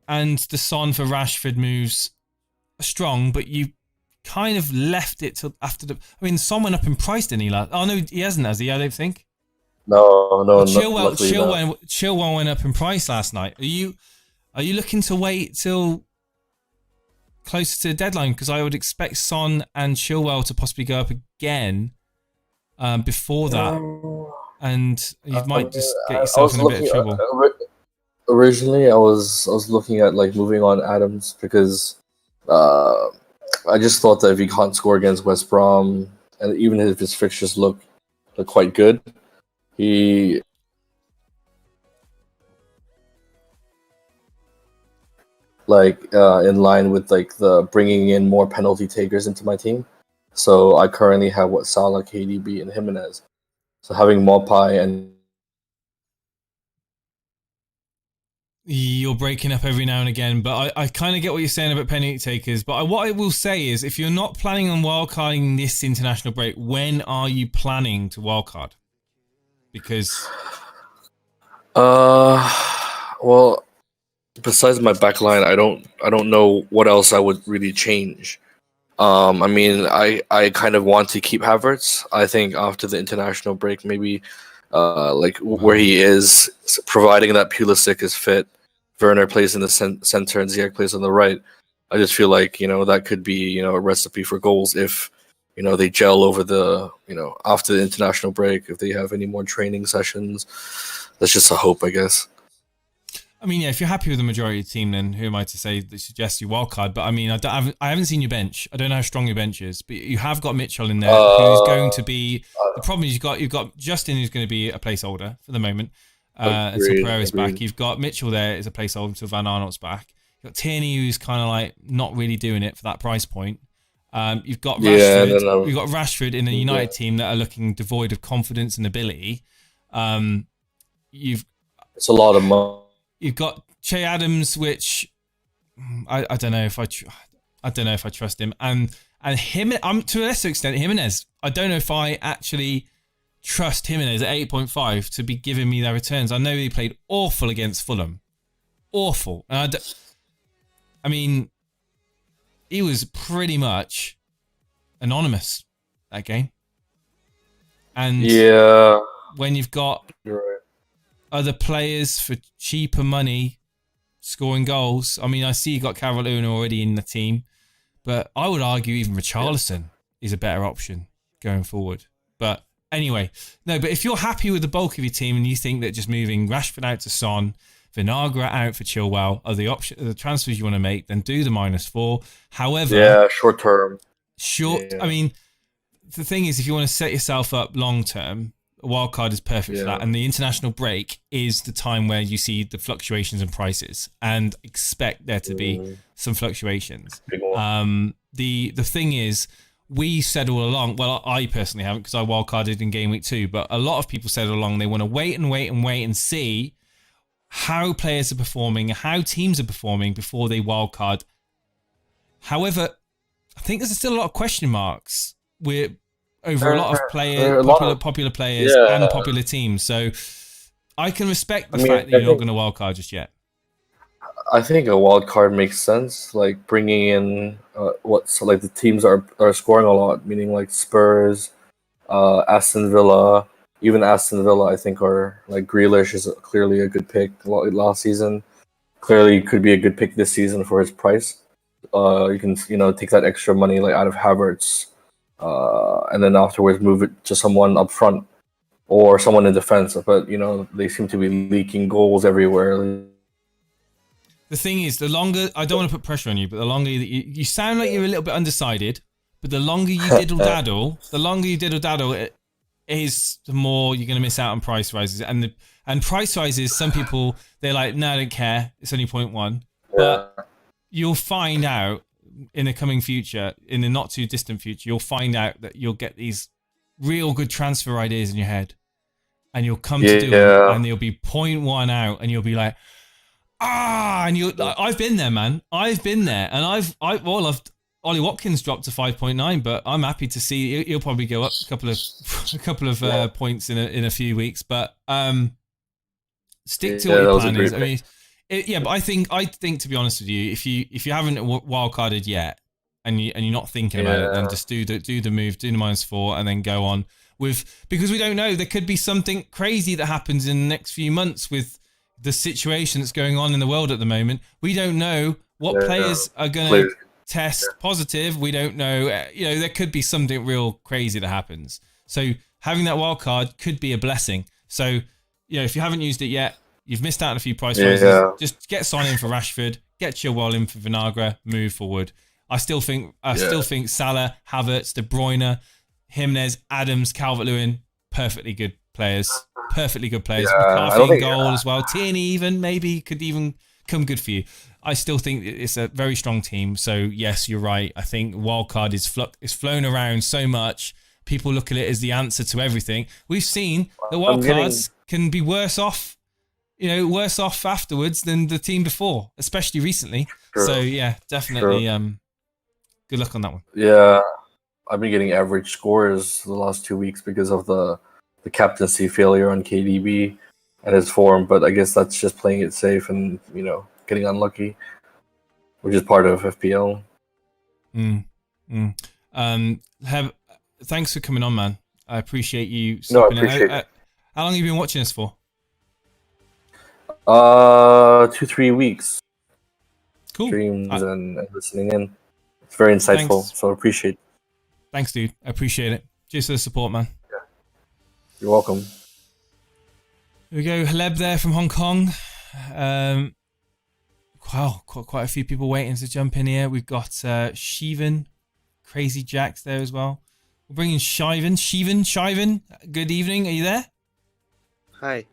and the Son for Rashford moves are strong, but you kind of left it till after the. I mean, Son went up in price, didn't he? Oh no, he hasn't, has he? I don't think. No. Chilwell went up in price last night. Are you looking to wait till closer to the deadline? Because I would expect Son and Chilwell to possibly go up again before that, and you might just get yourself in a bit of trouble. Originally, I was looking at like moving on Adams because I just thought that if he can't score against West Brom, and even if his fixtures look quite good, he in line with like the bringing in more penalty takers into my team. So I currently have Salah, KDB, and Jimenez. So having Mopai and you're breaking up every now and again, but I kind of get what you're saying about penalty takers. But what I will say is, if you're not planning on wildcarding this international break, when are you planning to wildcard? Because well, besides my backline, I don't know what else I would really change. I mean, I kind of want to keep Havertz. I think after the international break, maybe where he is, providing that Pulisic is fit, Werner plays in the center and Ziyech plays on the right. I just feel like that could be a recipe for goals if they gel over the after the international break, if they have any more training sessions. That's just a hope, I guess. I mean, yeah, if you're happy with the majority of the team, then who am I to say that suggest you wildcard? But I mean, I haven't seen your bench. I don't know how strong your bench is, but you have got Mitchell in there, who's going to be. The problem is you've got Justin, who's going to be a placeholder for the moment until Pereira's back. You've got Mitchell there as a placeholder until Van Arnold's back. You've got Tierney, who's kind of like not really doing it for that price point. You've got Rashford. You've got Rashford in a United team that are looking devoid of confidence and ability. it's a lot of money. You've got Che Adams, which I don't know if I don't know if I trust him, and him. To a lesser extent Jimenez. I don't know if I actually trust Jimenez at 8.5 to be giving me their returns. I know he played awful against Fulham, awful, and I mean, he was pretty much anonymous that game. And yeah, when you've got other players for cheaper money scoring goals, I mean, I see you got Calvert-Lewin already in the team, but I would argue even Richarlison is a better option going forward. But anyway, no, but if you're happy with the bulk of your team and you think that just moving Rashford out to Son, Vinagre out for Chilwell are the transfers you want to make, then do the -4. However, short term. I mean, the thing is, if you want to set yourself up long term, a wild card is perfect for that. And the international break is the time where you see the fluctuations in prices and expect there to be some fluctuations. The thing is, we said all along, well, I personally haven't because I wildcarded in game week 2, but a lot of people said all along they want to wait and see how players are performing, how teams are performing before they wildcard. However, I think there's still a lot of question marks over a lot of players, popular players and popular teams. So I can respect the fact that you're not going to wildcard just yet. I think a wild card makes sense, like bringing in like the teams are scoring a lot, meaning like Spurs, Aston Villa. Even Aston Villa, I think, are like Grealish is clearly a good pick last season. Clearly could be a good pick this season for his price. You can take that extra money like out of Havertz, and then afterwards move it to someone up front or someone in defense. But they seem to be leaking goals everywhere. The thing is, the longer, I don't want to put pressure on you, but the longer you sound like you're a little bit undecided, but the longer you diddle daddle, it is the more you're going to miss out on price rises. And price rises, some people, they're like, no, I don't care, it's only 0.1. But you'll find out in the coming future, in the not too distant future, you'll find out that you'll get these real good transfer ideas in your head. And you'll come to do them, and they'll be 0.1 out, and you'll be like, and I've been there, man. I've been there, and I've Ollie Watkins dropped to 5.9, but I'm happy to see he'll probably go up a couple of points in a few weeks. But stick to what your plan is. I mean, but I think to be honest with you, if you haven't wildcarded yet, and you're not thinking about it, then just do the move, do the -4, and then go on because we don't know. There could be something crazy that happens in the next few months with the situation that's going on in the world at the moment. We don't know what players are going to test positive. We don't know. There could be something real crazy that happens. So having that wild card could be a blessing. So, if you haven't used it yet, you've missed out on a few price rises. Just get Son in for Rashford, get Chilwell in for Vinagre, move forward. I still think Salah, Havertz, De Bruyne, Jimenez, Adams, Calvert-Lewin, perfectly good players. McCarthy in goal as well. Tierney even maybe could even come good for you. I still think it's a very strong team. So yes, you're right. I think wildcard is flown around so much. People look at it as the answer to everything. We've seen the wildcards can be worse off afterwards than the team before, especially recently. True. So yeah, definitely. Good luck on that one. Yeah, I've been getting average scores the last 2 weeks because of the captaincy failure on KDB and his form, but I guess that's just playing it safe and getting unlucky, which is part of FPL. Thanks for coming on, man. I appreciate you. No, I appreciate it. How long have you been watching this for? 2-3 weeks. Cool. Streams and listening in. It's very insightful, so I appreciate it. Thanks, dude. I appreciate it. Cheers for the support, man. You're welcome. Here we go. Haleb there from Hong Kong. Wow, quite a few people waiting to jump in here. We've got Shivan, Crazy Jacks there as well. We're bringing Shivan. Good evening. Are you there? Hi.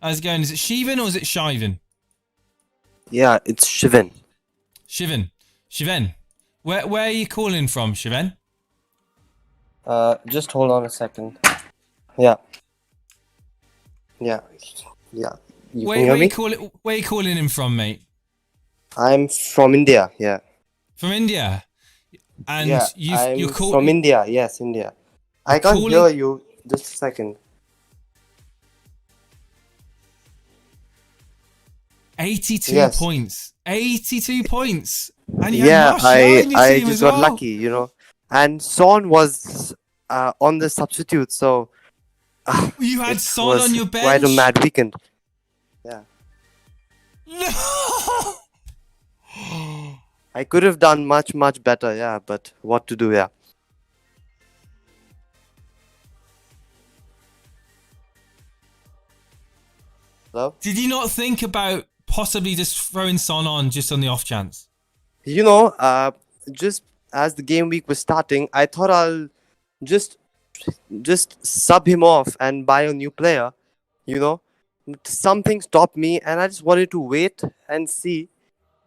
How's it going? Is it Shivan or is it Shivan? Yeah, it's Shivan. Shivan. Where are you calling from, Shivan? Just hold on a second. Yeah. Yeah, yeah. You can Where, hear where you me? call it? Where you calling him from, mate? I'm from India. Yeah. From India, Yeah, and I'm from India. Yes, India. you're I can't calling hear you. Just a second. 82 Yes. points. 82 points, and you had Yeah, Martial I in your I team just as got well. lucky, And Son was on the substitute, so You had it Son on was your quite a bench. mad weekend. Yeah. No. I could have done much better, yeah, but what to do, yeah. Hello? Did you not think about possibly just throwing Son on just on the off chance? Just as the game week was starting, I thought I'll just just sub him off and buy a new player, you know. Something stopped me and I just wanted to wait and see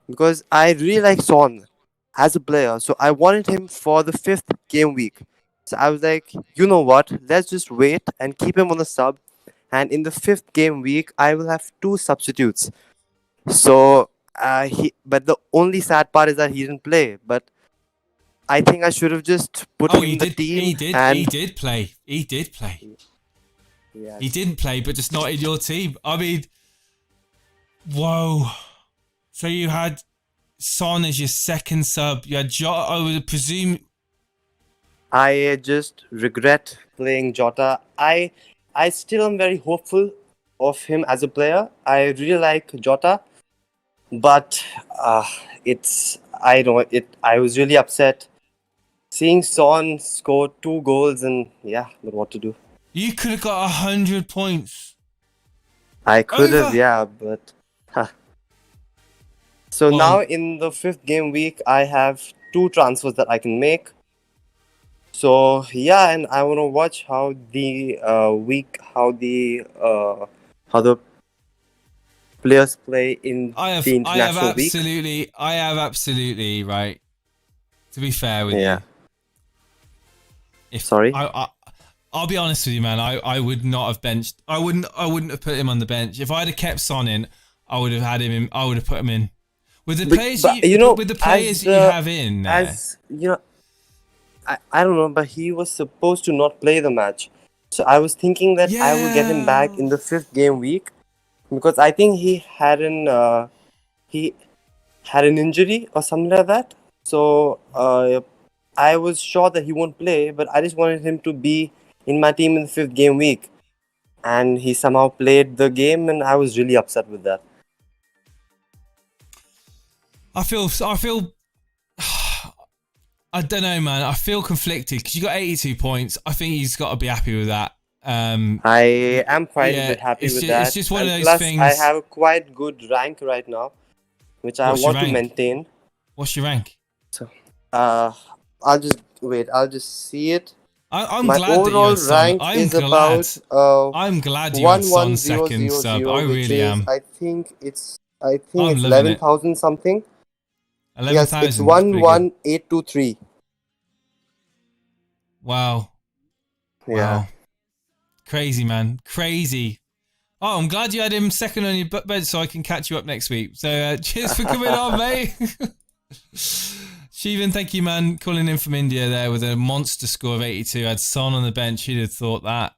because I really like Son as a player. So I wanted him for the 5th game week. So I was like, you know what? Let's just wait and keep him on the sub. And in the 5th game week, I will have 2 substitutes. So but the only sad part is that he didn't play. But I think I should have just put Oh, him he in the did. team. He did play. He did play. Yes. He didn't play, but just not in your team. I mean, whoa. So you had Son as your second sub. You had Jota. I would presume. I just regret playing Jota. I still am very hopeful of him as a player. I really like Jota, but it's I don't it. I was really upset seeing Son score 2 goals and yeah, but what to do? You could have got 100 points. I could have, Over. yeah, but so Well, now in the 5th game week, I have 2 transfers that I can make. So yeah, and I want to watch how the how the players play in the I have international week. absolutely right. To be fair with Yeah. you, if Sorry. I'll be honest with you, man. I would not have benched. I wouldn't have put him on the bench. If I'd have kept Son in, I would have had him in. I would have put him in. With the players with the players that you have in there. As you know, I don't know, but he was supposed to not play the match. So I was thinking that I will get him back in the 5th game week because I think he had an injury or something like that. So I was sure that he won't play, but I just wanted him to be in my team in the 5th game week. And he somehow played the game, and I was really upset with that. I feel I don't know, man. I feel conflicted because you got 82 points. I think he's got to be happy with that. I am quite a bit happy with that. It's just one of those plus, things. I have a quite good rank right now, which I want to maintain. What's your rank? So, I'll just wait. I'll just see it. I'm My glad that you overall had Son. rank is about I'm glad you had Son second sub. I really am. I think it's I'm 11,000 something. 11,000. Yes, it's 11823. Wow. Yeah. Wow. Crazy, man. Crazy. Oh, I'm glad you had him second on your bench so I can catch you up next week. So cheers for coming on, mate. Shivan, thank you, man. Calling in from India there with a monster score of 82. Had Son on the bench. Who'd have thought that?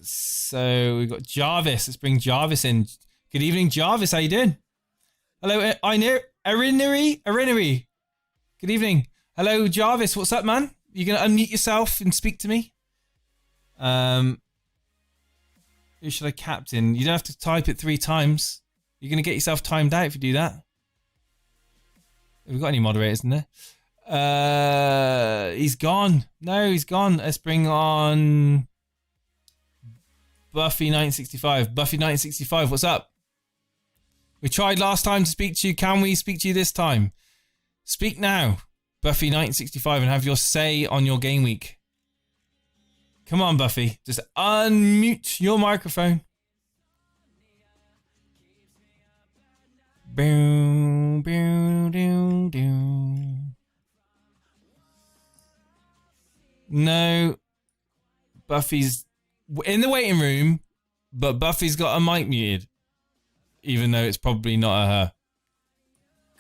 So we've got Jarvis. Let's bring Jarvis in. Good evening, Jarvis. How you doing? Hello, Arinary. Good evening. Hello, Jarvis. What's up, man? You gonna unmute yourself and speak to me? Who should I captain? You don't have to type it 3 times. You're gonna get yourself timed out if you do that. Have we got any moderators in there? He's gone. No, he's gone. Let's bring on Buffy965. Buffy965, what's up? We tried last time to speak to you. Can we speak to you this time? Speak now, Buffy965, and have your say on your game week. Come on, Buffy. Just unmute your microphone. Boom, boom, doom, doom. No. Buffy's in the waiting room, but Buffy's got a mic muted, even though it's probably not her.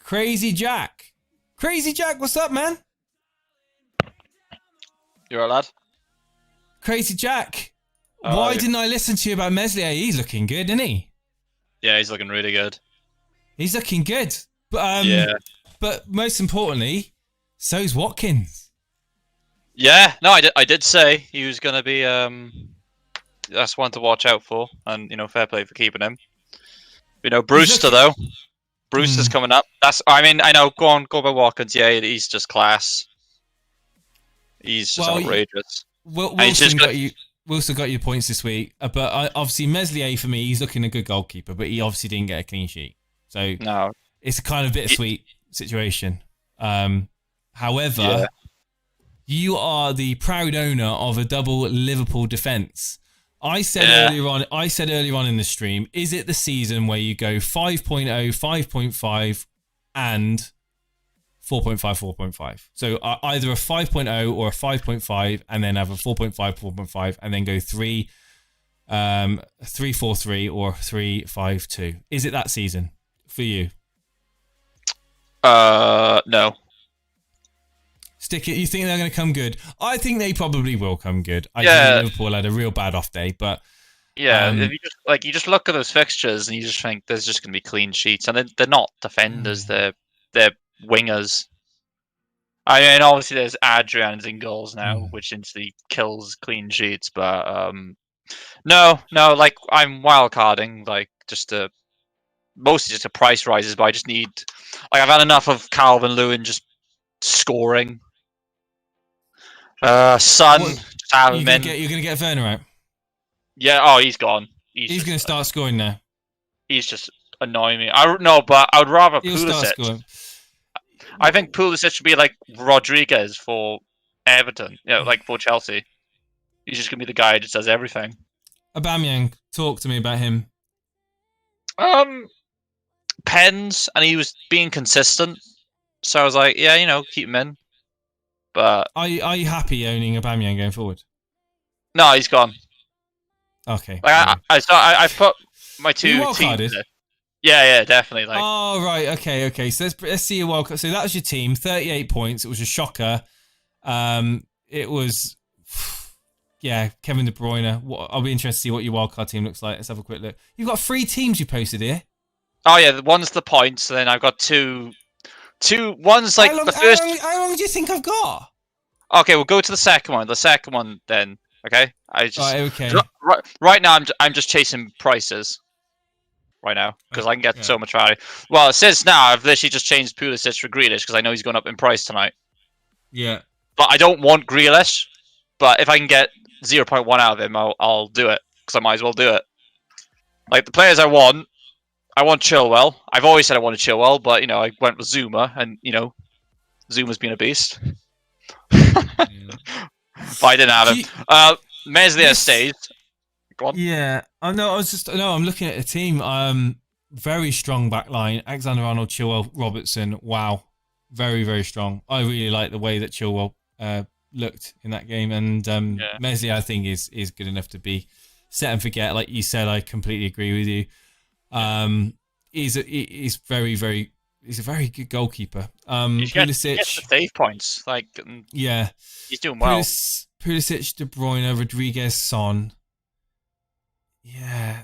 Crazy Jack. Crazy Jack, what's up, man? You're a lad? Crazy Jack. Why didn't I listen to you about Meslier? He's looking good, isn't he? Yeah, he's looking really good. He's looking good. But yeah. But most importantly, so's Watkins. Yeah, no, I did say he was going to be that's one to watch out for, and fair play for keeping him. Brewster though. Brewster's coming up. I know. Go by Watkins. Yeah, he's just class. He's just outrageous. Wilson got you points this week, but obviously Meslier for me, he's looking a good goalkeeper, but he obviously didn't get a clean sheet, so no, it's a kind of bittersweet situation. However, you are the proud owner of a double Liverpool defence. I said earlier on in the stream, is it the season where you go 5.0, 5.5, and 4.5, 4.5? So either a 5.0 or a 5.5, and then have a 4.5, 4.5, and then go 3, 3-4-3 or 3-5-2. Is it that season for you? No. Stick it. You think they're going to come good? I think they probably will come good. I think Liverpool had a real bad off day, but if you just look at those fixtures and you just think there's just going to be clean sheets, and they're not defenders. They're wingers. I mean, obviously there's Adrian's in goals now, which instantly kills clean sheets. But no, like I'm wildcarding, like mostly just a price rises. But I just need, I've had enough of Calvin Lewin just scoring. Son, you're gonna get Werner out. Yeah. He's gone. He's gonna start scoring now. He's just annoying me. But I would rather He'll start Pulisic. scoring. I think Pulisic should be like Rodriguez for Everton. Like for Chelsea. He's just gonna be the guy who just does everything. Aubameyang, talk to me about him. Pens, and he was being consistent. So I was like, keep him in. But are you happy owning Aubameyang going forward? No, he's gone. Okay. I put my two teams. Yeah, definitely. Like. Oh right, okay. So let's see your wildcard. So that was your team, 38 points. It was a shocker. It was, Kevin De Bruyne. I'll be interested to see what your wildcard team looks like. Let's have a quick look. You've got 3 teams you posted here. Oh yeah, one's the points. And then I've got two. One's like the first. How long do you think I've got? Okay, we'll go to the second one. The second one, then. Okay. Okay. Right now, I'm just chasing prices. Right now, because I can get so much value. Well, it says now I've literally just changed Pulisic for Grealish because I know he's going up in price tonight. Yeah. But I don't want Grealish. But if I can get 0.1 out of him, I'll do it because I might as well do it. Like the players I want Chilwell. I've always said I wanted Chilwell, but I went with Zuma, and Zuma's been a beast. But I didn't have him. Meslier stays. Go on. Yeah. I'm looking at the team. Very strong back line. Alexander-Arnold, Chilwell, Robertson. Wow. Very, very strong. I really like the way that Chilwell looked in that game, and Meslier I think is good enough to be set and forget. Like you said, I completely agree with you. He's very, very. He's a very good goalkeeper. Pulisic, he gets the save points. He's doing well. Pulisic, De Bruyne, Rodriguez, Son. Yeah.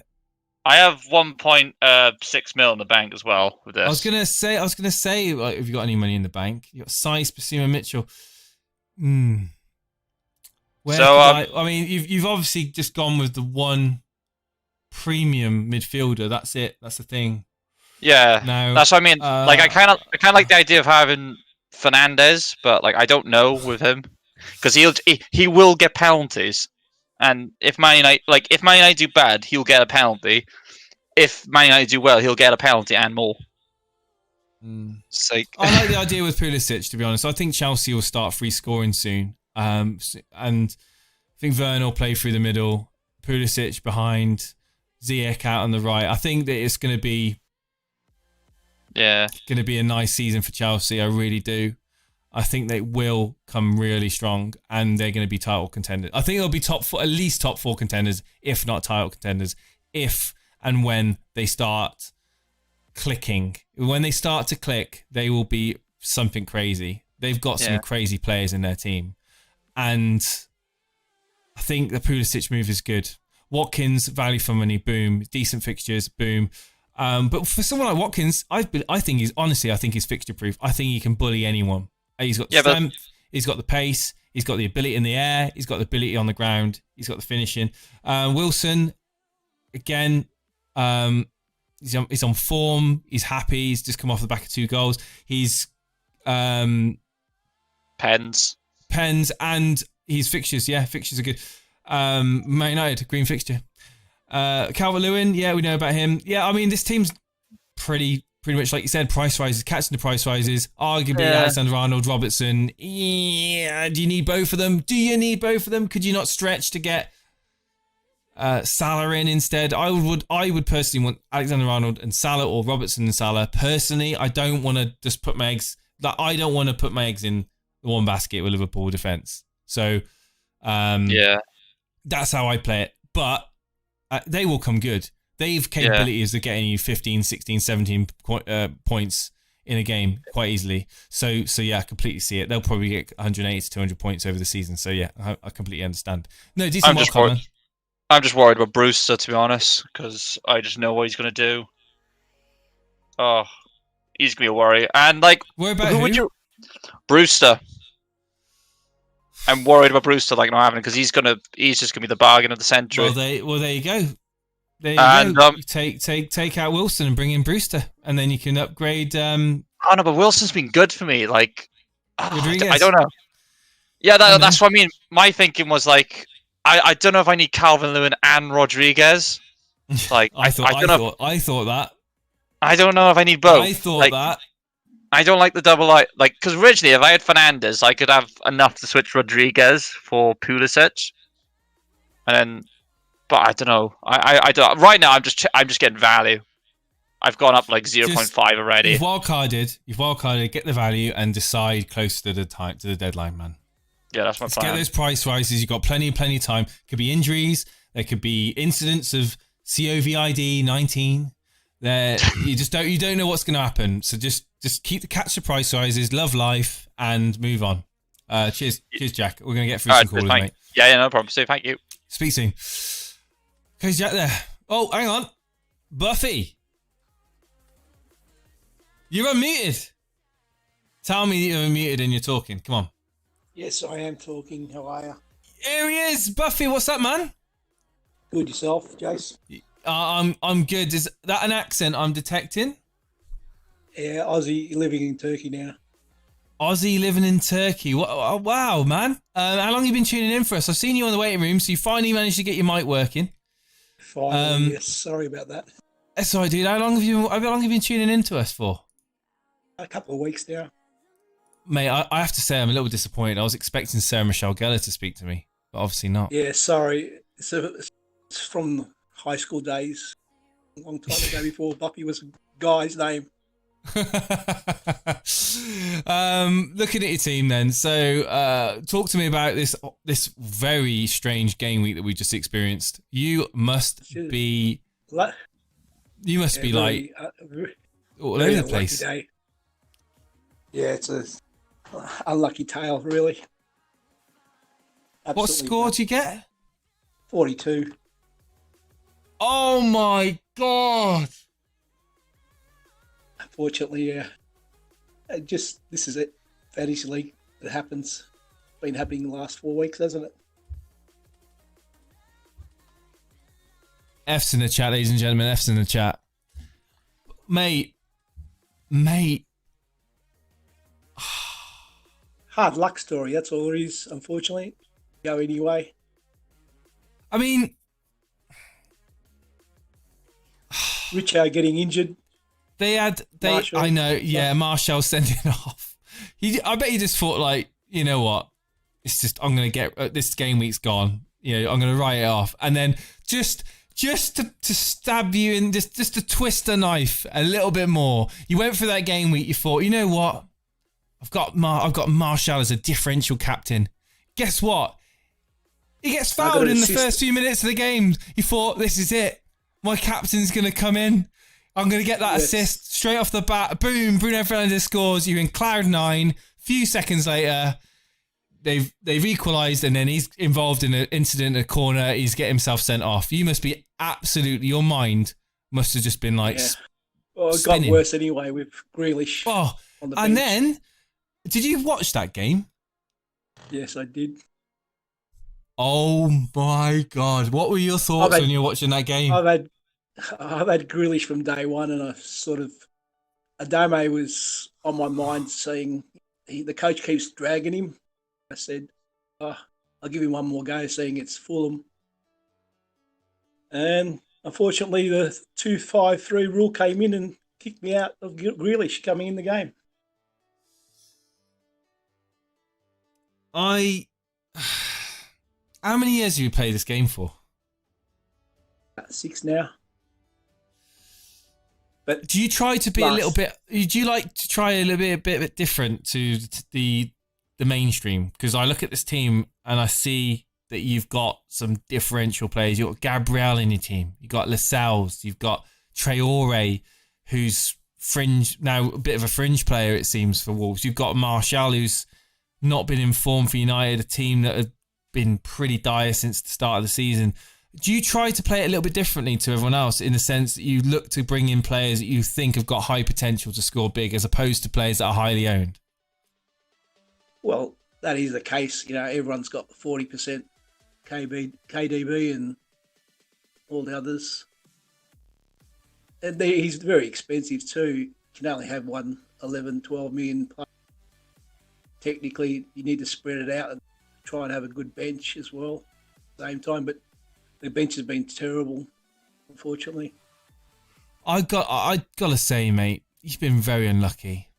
I have 1.6 mil in the bank as well with this. I was gonna say, like, have you got any money in the bank? You got Saiz, Basuma, Mitchell. You've obviously just gone with the one premium midfielder. That's it. That's the thing. Yeah. Now, that's what I mean. I kind of like the idea of having Fernandez, but I don't know with him because he will get penalties. And if Man United do bad, he'll get a penalty. If Man United do well, he'll get a penalty and more. I like the idea with Pulisic, to be honest. I think Chelsea will start free scoring soon. And I think Werner will play through the middle. Pulisic behind. Ziyech out on the right. I think that it's going to be a nice season for Chelsea. I really do. I think they will come really strong, and they're going to be title contenders. I think they'll be at least top 4 contenders, if not title contenders, if and when they start clicking. When they start to click, they will be something crazy. They've got some crazy players in their team, and I think the Pulisic move is good. Watkins, value for money, boom. Decent fixtures, boom. But for someone like Watkins, I think he's fixture proof. I think he can bully anyone. He's got the strength, he's got the pace, he's got the ability in the air, he's got the ability on the ground, he's got the finishing. Wilson, again, he's on form, he's happy, he's just come off the back of 2 goals. He's Pens, and his fixtures, fixtures are good. Man United, green fixture. Calvert-Lewin, we know about him. I mean, this team's pretty much, like you said, price rises, catching the price rises. Arguably, Alexander-Arnold, Robertson. Yeah, do you need both of them? Could you not stretch to get Salah in instead? I would personally want Alexander-Arnold and Salah, or Robertson and Salah. Personally, I don't want to just put my eggs. I don't want to put my eggs in the one basket with Liverpool defense. So, that's how I play it. But they will come good. They've capabilities of getting you 15, 16, 17 points in a game quite easily. So I completely see it. They'll probably get 180 to 200 points over the season. So I completely understand. No, decent wildcard, man. I'm just worried about Brewster, to be honest, because I just know what he's going to do. Oh, he's going to be a worry. And worry about who? Would you? Brewster. I'm worried about Brewster not having it, because he's just gonna be the bargain of the century. Well, there you go. Go. Take out Wilson and bring in Brewster, and then you can upgrade. Oh no, but Wilson's been good for me. I don't know. Yeah, that's what I mean. My thinking was I don't know if I need Calvert-Lewin and Rodriguez. I thought that. I don't know if I need both. I thought that. I don't like the double because originally if I had Fernandes, I could have enough to switch Rodriguez for Pulisic, but I don't know. I don't. Right now, I'm just getting value. I've gone up 0.5 already. You've wildcarded. Get the value and decide close to the deadline, man. Yeah, that's my plan. Get those price rises. You've got plenty of time. Could be injuries. There could be incidents of COVID 19. There, you don't know what's going to happen. So just catch the price rises, love life, and move on. Cheers, Jack. We're going to get through some calls, mate. Yeah, no problem. So thank you. Speak soon. Okay, Jack there. Oh, hang on. Buffy. You're unmuted. Tell me that you're unmuted and you're talking. Come on. Yes, I am talking. How are you? Here he is. Buffy, what's up, man? Good, yourself, Jace? I'm good. Is that an accent I'm detecting? Yeah, Aussie living in Turkey now. Aussie living in Turkey. Wow, man. How long have you been tuning in for us? I've seen you on the waiting room, so you finally managed to get your mic working. Finally, yes. Sorry about that. That's all right, dude. How long have you been tuning in to us for? A couple of weeks now. Mate, I have to say I'm a little disappointed. I was expecting Sarah Michelle Gellar to speak to me, but obviously not. Yeah, sorry. It's from high school days. A long time ago before Buffy was a guy's name. Looking at your team then. So talk to me about this very strange game week that we just experienced. You must be all over the place. Day. Yeah, it's a unlucky tale, really. Absolutely. What score did you get? 42. Oh my god! Unfortunately, yeah. This is it. Fantasy League. It happens. It's been happening the last 4 weeks, hasn't it? F's in the chat, ladies and gentlemen. F's in the chat. Mate. Hard luck story, that's all it is, unfortunately. Go anyway. I mean... Richard getting injured. Marshall. I know, yeah, Marshall sending off. I bet he just thought, you know what? It's just, I'm going to get, this game week's gone. I'm going to write it off. And then just to stab you in, just to twist the knife a little bit more. You went for that game week, you thought, you know what? I've got Martial as a differential captain. Guess what? He gets fouled in the first few minutes of the game. He thought, this is it. My captain's going to come in. I'm going to get that assist straight off the bat. Boom, Bruno Fernandes scores. You're in cloud 9. Few seconds later, they've equalised, and then he's involved in an incident in a corner. He's getting himself sent off. You must be absolutely, your mind must have just been like Well, it spinning. got worse anyway with Grealish on the bench. And then, did you watch that game? Yes, I did. Oh my God. What were your thoughts when you were watching that game? I've had Grealish from day one, and I sort of, Adame was on my mind saying the coach keeps dragging him. I said, I'll give him one more go, seeing it's Fulham. And unfortunately, the 2-5-3 rule came in and kicked me out of Grealish coming in the game. How many years have you played this game for? 6 now. But do you try to be a little bit? Do you like to try a little bit different to the mainstream? Because I look at this team and I see that you've got some differential players. You've got Gabriel in your team. You've got Lascelles. You've got Traore, who's fringe now, a bit of a fringe player it seems for Wolves. You've got Martial, who's not been in form for United, a team that have been pretty dire since the start of the season. Do you try to play it a little bit differently to everyone else in the sense that you look to bring in players that you think have got high potential to score big as opposed to players that are highly owned? Well, that is the case. You know, everyone's got 40% KDB and all the others. And he's very expensive too. You can only have 11-12 million. Technically, you need to spread it out and try and have a good bench as well at the same time. But the bench has been terrible, unfortunately. I gotta say, mate, you've been very unlucky.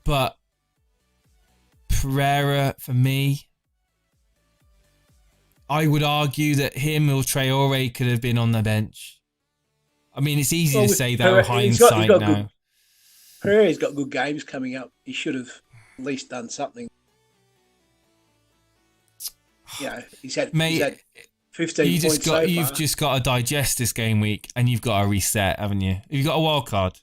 But Pereira, for me, I would argue that him or Traore could have been on the bench. I mean, it's easy to say that with hindsight now. Pereira's got good games coming up. He should have at least done something. Yeah, he's had 15 points so far. You've just got to digest this game week, and you've got to reset, haven't you? You've got a wild card.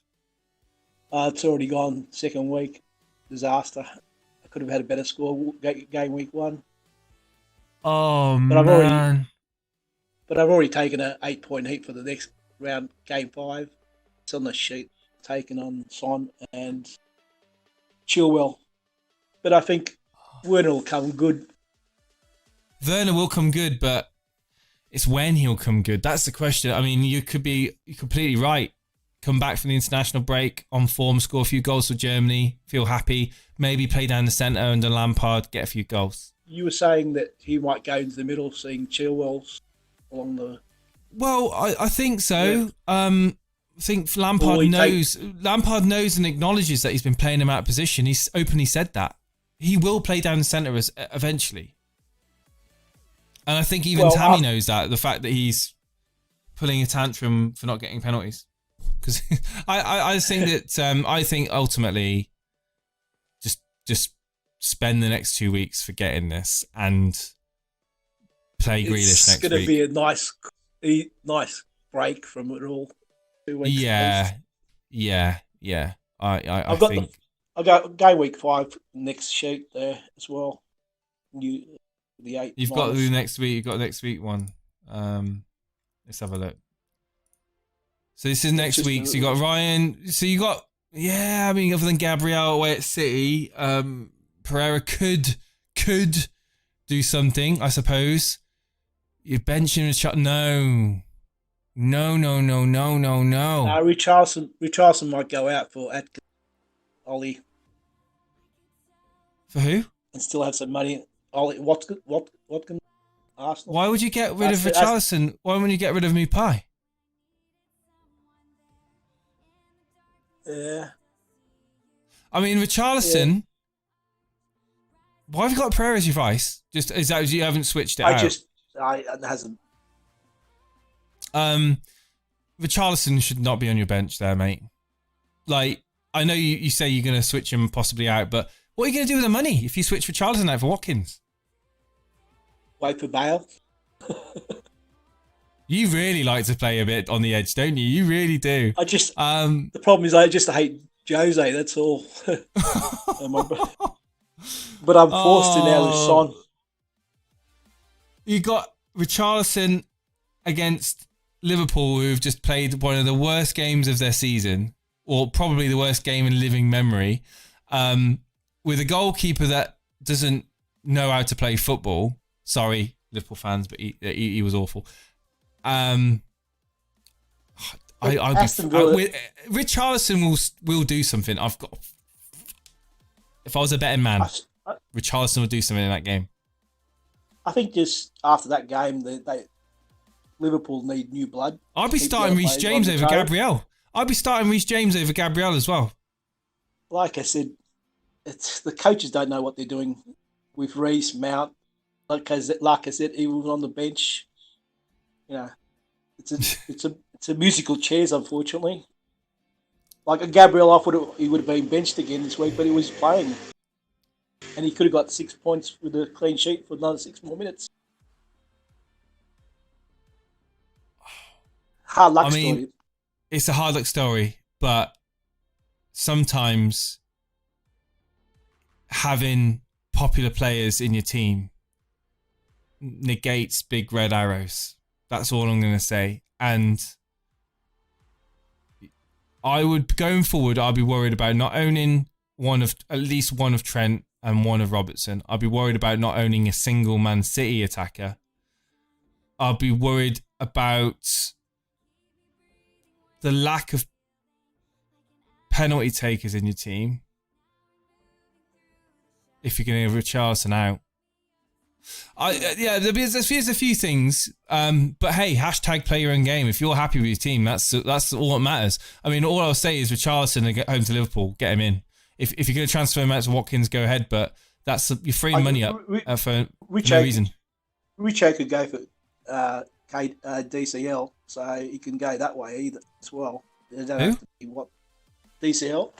It's already gone second week. Disaster. I could have had a better score game week 1. Oh, but man. I've already taken an 8-point heat for the next round, game 5. It's on the sheet, taken on Son and Chilwell. But I think Werner will come good. Werner will come good, but it's when he'll come good. That's the question. I mean, you're completely right. Come back from the international break on form, score a few goals for Germany, feel happy, maybe play down the centre under Lampard, get a few goals. You were saying that he might go into the middle, seeing Chilwell's along the... Well, I think so. Yeah. I think Lampard knows and acknowledges that he's been playing him out of position. He's openly said that. He will play down the centre eventually. And I think even Tammy knows that, the fact that he's pulling a tantrum for not getting penalties. Because I think that I think ultimately just spend the next 2 weeks forgetting this and play Grealish next week. It's going to be a nice break from it all. 2 weeks. Yeah. I've got game week 5 next sheet there as well. The 8. You've got the next week. You've got next week one. Let's have a look. So this is next week. So you got Ryan. So you got I mean, other than Gabriel away at City, Pereira could do something, I suppose. You're benching a No. Richarlison might go out for Atkins, Ollie. For who? And still have some money. Ollie Watkins, Arsenal. Why would you get rid of Richarlison? Why wouldn't you get rid of Mupai? Yeah. I mean, Richarlison. Yeah. Why have you got Pereira as your vice? Just is that you haven't switched it out? It hasn't. Richarlison should not be on your bench there, mate. Like, I know you say you're going to switch him possibly out, but what are you going to do with the money if you switch Richarlison out for Watkins? Wait for Bale. You really like to play a bit on the edge, don't you? You really do. I just the problem is I just hate Jose. That's all. But I'm forced to now with Son. You got Richarlison against Liverpool, who've just played one of the worst games of their season, or probably the worst game in living memory, with a goalkeeper that doesn't know how to play football. Sorry, Liverpool fans, but he was awful. Richarlison will do something. If I was a betting man, Richarlison would do something in that game. I think just after that game, Liverpool need new blood. I'd be starting Reece James over Gabriel. I'd be starting Reece James over Gabriel as well. Like I said, it's the coaches don't know what they're doing with Reece, Mount. Like I said, even on the bench, you know, it's a musical chairs, unfortunately. Like a Gabriel, I thought he would have been benched again this week, but he was playing, and he could have got 6 points with a clean sheet for another 6 more minutes. Hard luck story. It's a hard luck story, but sometimes having popular players in your team negates big red arrows. That's all I'm going to say. And going forward, I'd be worried about not owning at least one of Trent and one of Robertson. I'd be worried about not owning a single Man City attacker. I'd be worried about the lack of penalty takers in your team if you're going to have Richarlison out. There's a few things, but hey, hashtag play your own game. If you're happy with your team, that's all that matters. I mean, all I'll say is Richarlison and get home to Liverpool, get him in. If you're going to transfer him out to Watkins, go ahead, but you're freeing money up for no reason. Richo could go for DCL, so he can go that way either as well. It don't have to be DCL.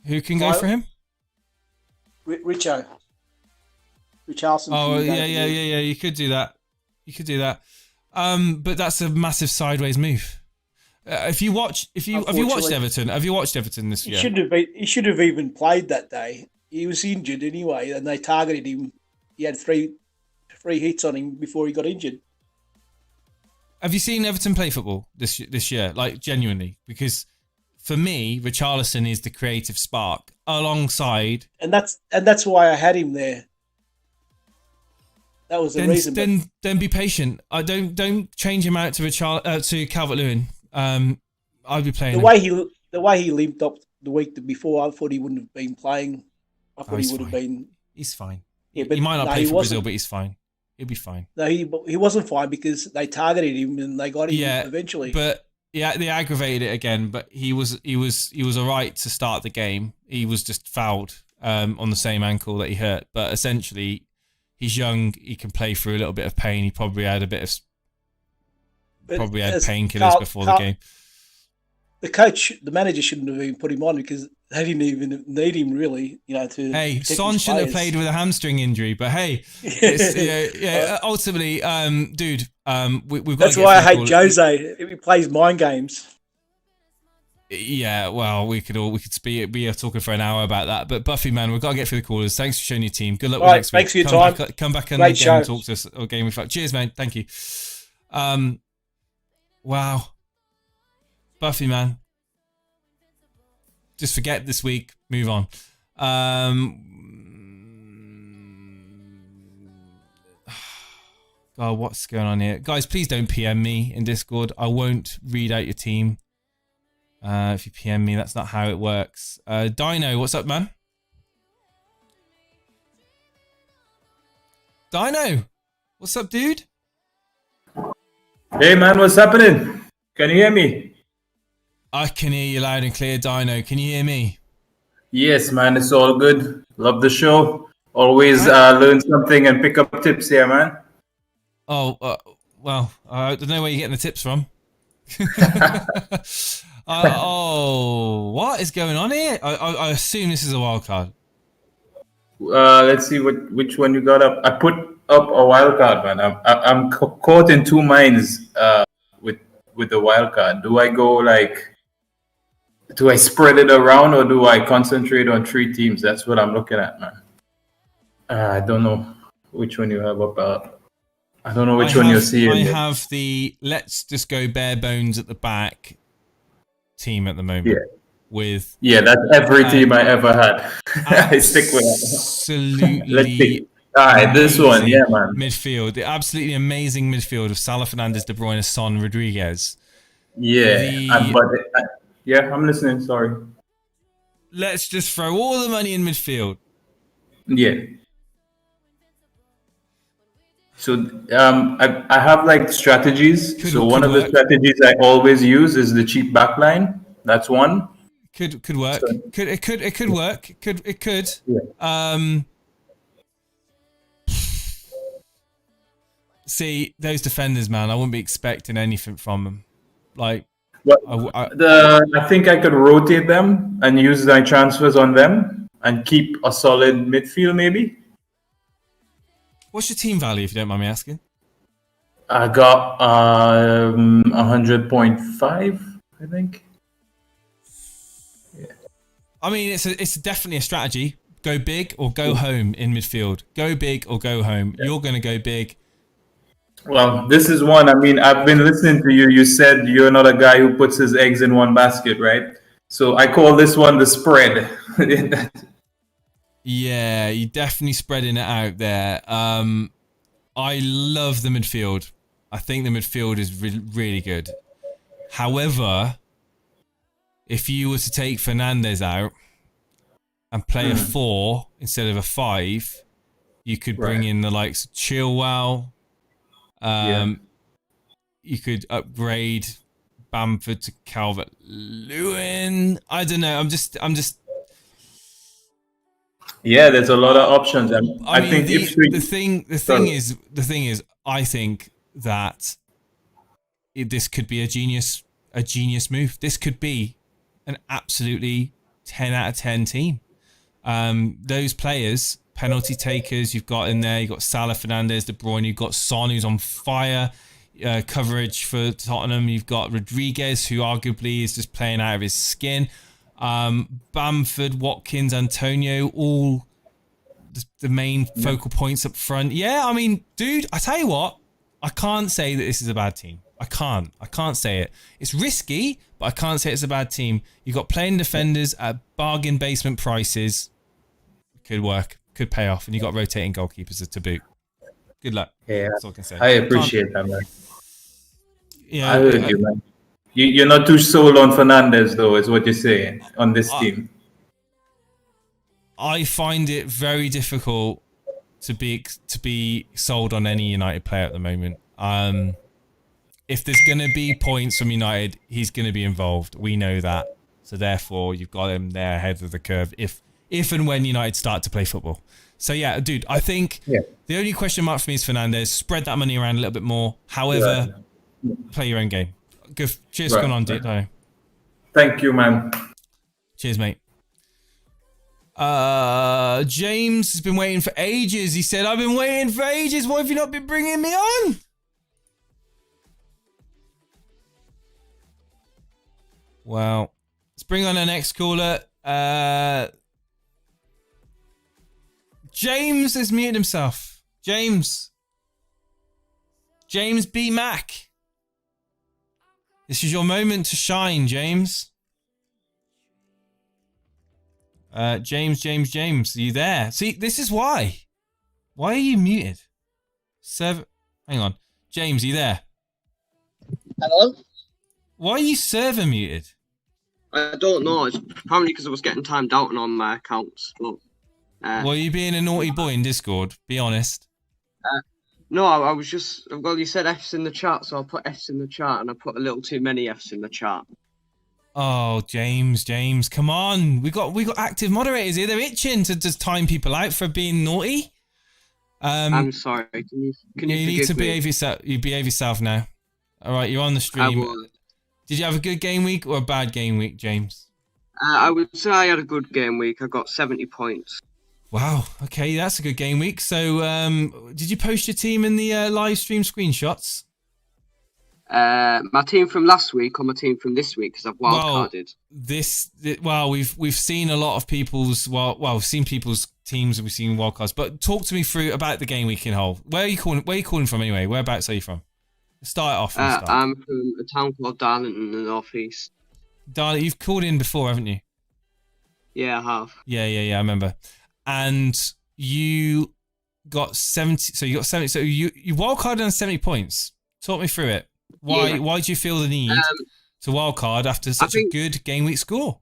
Who can go for him? Richarlison. Oh yeah. You could do that. But that's a massive sideways move. Have you watched Everton? Have you watched Everton this year? He should have even played that day. He was injured anyway, and they targeted him. He had three hits on him before he got injured. Have you seen Everton play football this year? Like, genuinely? Because for me, Richarlison is the creative spark alongside, and that's why I had him there. That was the reason. Then be patient. Don't change him out to Calvert-Lewin. I'd be playing the way he limped up the week before. I thought he wouldn't have been playing. I thought he would have been. He's fine. Yeah, but he might not play for Brazil, but he's fine. He'll be fine. No, he wasn't fine because they targeted him and they got him eventually. But yeah, they aggravated it again. But he was all right to start the game. He was just fouled on the same ankle that he hurt. But essentially, he's young. He can play through a little bit of pain. He probably had painkillers before the game. The manager shouldn't have even put him on because they didn't even need him really. Son shouldn't have played with a hamstring injury, but hey, ultimately, dude, we've got. That's why I hate Jose. He plays mind games. Yeah, well, we could be talking for an hour about that. But Buffy, man, we've got to get through the callers. Thanks for showing your team. Good luck with next week. Thanks for your time. Come back and again and talk to us or Game Week. Cheers, man. Thank you. Wow. Buffy, man. Just forget this week. Move on. God, what's going on here? Guys, please don't PM me in Discord. I won't read out your team. If you PM me, that's not how it works. Dino, what's up, man? Dino, what's up, dude? Hey, man, what's happening? Can you hear me? I can hear you loud and clear, Dino. Can you hear me? Yes, man, it's all good. Love the show. Always learn something and pick up tips here, man. Oh, well, I don't know where you're getting the tips from. What is going on here? I assume this is a wild card. Let's see which one you got up. I put up a wild card, man. I'm caught in two minds with the wild card. Do I go do I spread it around or do I concentrate on 3 teams? That's what I'm looking at, man. I don't know which one you have up. I don't know which one you're seeing. I have the let's just go bare bones at the back team at the moment. Yeah. That's every team I ever had. I stick with that. Absolutely. Let's see. All right, this one, yeah, man. Midfield, the absolutely amazing midfield of Salah, Fernandes, De Bruyne, Son, Rodriguez. Yeah, I'm listening. Sorry. Let's just throw all the money in midfield. Yeah. So I have strategies. One of the strategies I always use is the cheap backline. That's one. Could work. So, it could work. It could. Yeah. See those defenders, man. I wouldn't be expecting anything from them. I think I could rotate them and use my transfers on them and keep a solid midfield, maybe. What's your team value, if you don't mind me asking? I got 100.5, I think. Yeah. I mean, it's definitely a strategy. Go big or go home in midfield. Go big or go home. Yeah. You're going to go big. Well, this is one. I mean, I've been listening to you. You said you're not a guy who puts his eggs in one basket, right? So I call this one the spread. Yeah, you're definitely spreading it out there. I love the midfield. I think the midfield is really good. However, if you were to take Fernandes out and play a 4 instead of a 5, you could bring in the likes of Chilwell. You could upgrade Bamford to Calvert-Lewin. I don't know. I'm just. Yeah, there's a lot of options. I think the thing is, I think that this could be a genius move. This could be an absolutely 10 out of 10 team. Those players, penalty takers, you've got in there. You've got Salah, Fernandes, De Bruyne. You've got Son, who's on fire. Coverage for Tottenham. You've got Rodriguez, who arguably is just playing out of his skin. Bamford, Watkins, Antonio, all the main focal points up front. Yeah, I mean, dude, I tell you what, I can't say that this is a bad team. I can't say it. It's risky, but I can't say it's a bad team. You've got playing defenders at bargain basement prices. Could work, could pay off, and you've got rotating goalkeepers to boot. Good luck. Yeah, that's all I can say. I appreciate that, man. Yeah, I heard you, man. You're not too sold on Fernandes, though, is what you're saying, on this team. I find it very difficult to be sold on any United player at the moment. If there's going to be points from United, he's going to be involved. We know that. So therefore, you've got him there ahead of the curve if and when United start to play football. So yeah, dude, I think the only question mark for me is Fernandes. Spread that money around a little bit more. However, play your own game. Good. Cheers for going on, Dito. Thank you, man. Cheers, mate. James has been waiting for ages. He said, I've been waiting for ages. Why have you not been bringing me on? Well, let's bring on our next caller. James has muted himself. James B. Mac. This is your moment to shine, James. James, are you there? See, this is why. Why are you muted? Hang on. James, are you there? Hello? Why are you server muted? I don't know. It's probably because I was getting timed out on my accounts. But, well, you being a naughty boy in Discord, be honest. No, I was just... Well, you said F's in the chat, so I put F's in the chat, and I put a little too many F's in the chat. Oh, James, come on. We got active moderators here. They're itching to just time people out for being naughty. I'm sorry. Can you need to behave yourself. You behave yourself now. All right, you're on the stream. Did you have a good game week or a bad game week, James? I would say I had a good game week. I got 70 points. Wow. Okay, that's a good game week. So, did you post your team in the live stream screenshots? My team from last week or my team from this week because I've wildcarded. We've seen a lot of people's we've seen people's teams and we've seen wildcards. But talk to me through about the game week in whole. Where are you calling from anyway? Whereabouts are you from? Start off. I'm from a town called Darlington in the northeast. Darling, you've called in before, haven't you? Yeah, I have. Yeah, I remember. And you got 70. So you got 70. So you wildcarded on 70 points. Talk me through it. Why do you feel the need to wildcard after such a good game week score?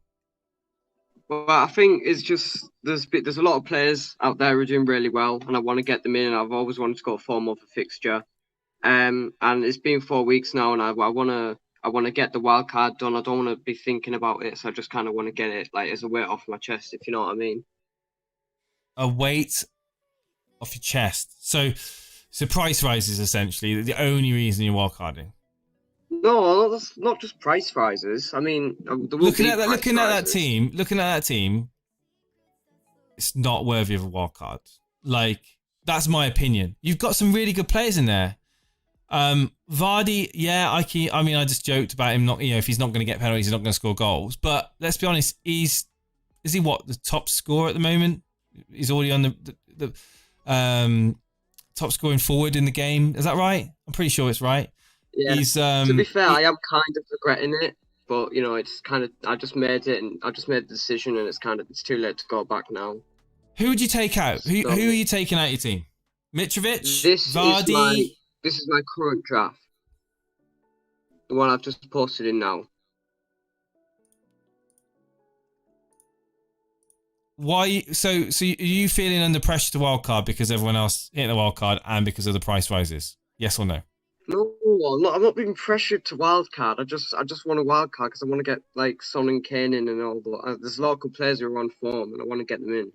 Well, I think it's just there's a lot of players out there who are doing really well, and I want to get them in. And I've always wanted to go form of a fixture. And it's been 4 weeks now, and I want to get the wild card done. I don't want to be thinking about it, so I just kind of want to get it like as a weight off my chest, if you know what I mean. A weight off your chest. So price rises essentially the only reason you're wildcarding. No, that's not just price rises. I mean, looking at that team, it's not worthy of a wildcard. Like, that's my opinion. You've got some really good players in there. Vardy, I just joked about him not, if he's not going to get penalties, he's not going to score goals. But let's be honest, is he the top scorer at the moment? He's already on the top scoring forward in the game. Is that right? I'm pretty sure it's right. Yeah. To be fair, I am kind of regretting it, but it's kind of I just made the decision, and it's too late to go back now. Who would you take out? Who are you taking out your team? Mitrovic, Vardy. This is my current draft. The one I've just posted in now. Why? So are you feeling under pressure to wildcard because everyone else hit the wildcard and because of the price rises? Yes or no? No, I'm not being pressured to wildcard. I just want a wildcard because I want to get like Son and Kane in and all that. There's local players who are on form, and I want to get them in.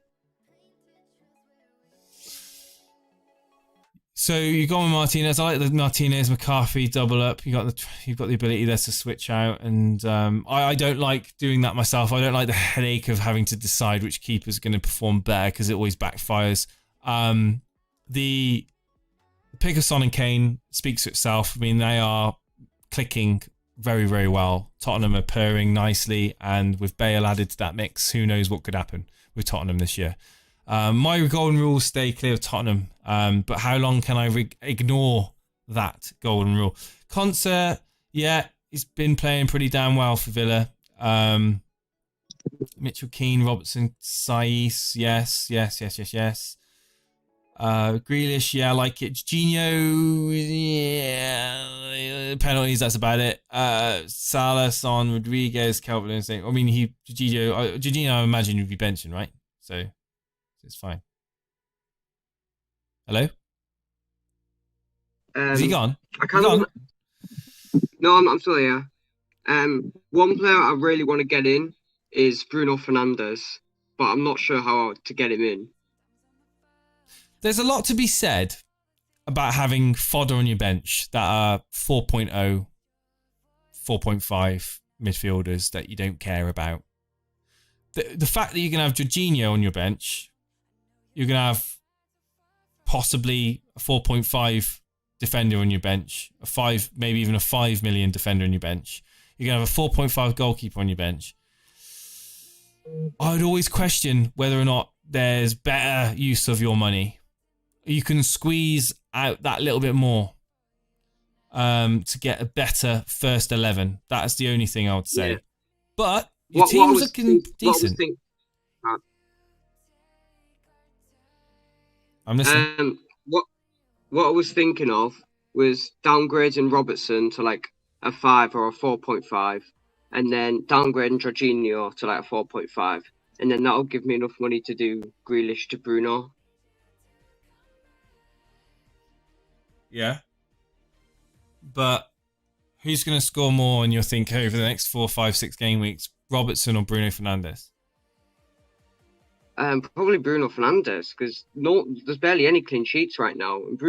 So you go with Martinez. I like the Martinez McCarthy double up. You've got the ability there to switch out, and I don't like doing that myself. I don't like the headache of having to decide which keeper is going to perform better because it always backfires. The pick of Son and Kane speaks for itself. I mean, they are clicking very, very well. Tottenham are purring nicely, and with Bale added to that mix, who knows what could happen with Tottenham this year. My golden rule: stay clear of Tottenham. But how long can I ignore that golden rule? Concert, he's been playing pretty damn well for Villa. Mitchell Keane, Robertson, Saiss, yes. Grealish, I like it. Jorginho, penalties, that's about it. Salah, Son, Rodriguez, Calvin, Jorginho, I imagine you'd be benching, right? So it's fine. Hello? Is he gone? No, I'm still here. One player I really want to get in is Bruno Fernandes, but I'm not sure how to get him in. There's a lot to be said about having fodder on your bench that are 4.0, 4.5 midfielders that you don't care about. The fact that you're going to have Jorginho on your bench, you're going to have possibly a 4.5 defender on your bench, maybe even a 5 million defender on your bench. You're going to have a 4.5 goalkeeper on your bench. I would always question whether or not there's better use of your money. You can squeeze out that little bit more to get a better first 11. That's the only thing I would say. Yeah. But your team's looking decent. I'm listening. What I was thinking of was downgrading Robertson to like a 5 or a 4.5, and then downgrading Jorginho to like a 4.5, and then that'll give me enough money to do Grealish to Bruno. Yeah. But who's going to score more in your think over the next 4, 5, 6 game weeks? Robertson or Bruno Fernandes? Probably Bruno Fernandes, because there's barely any clean sheets right now. And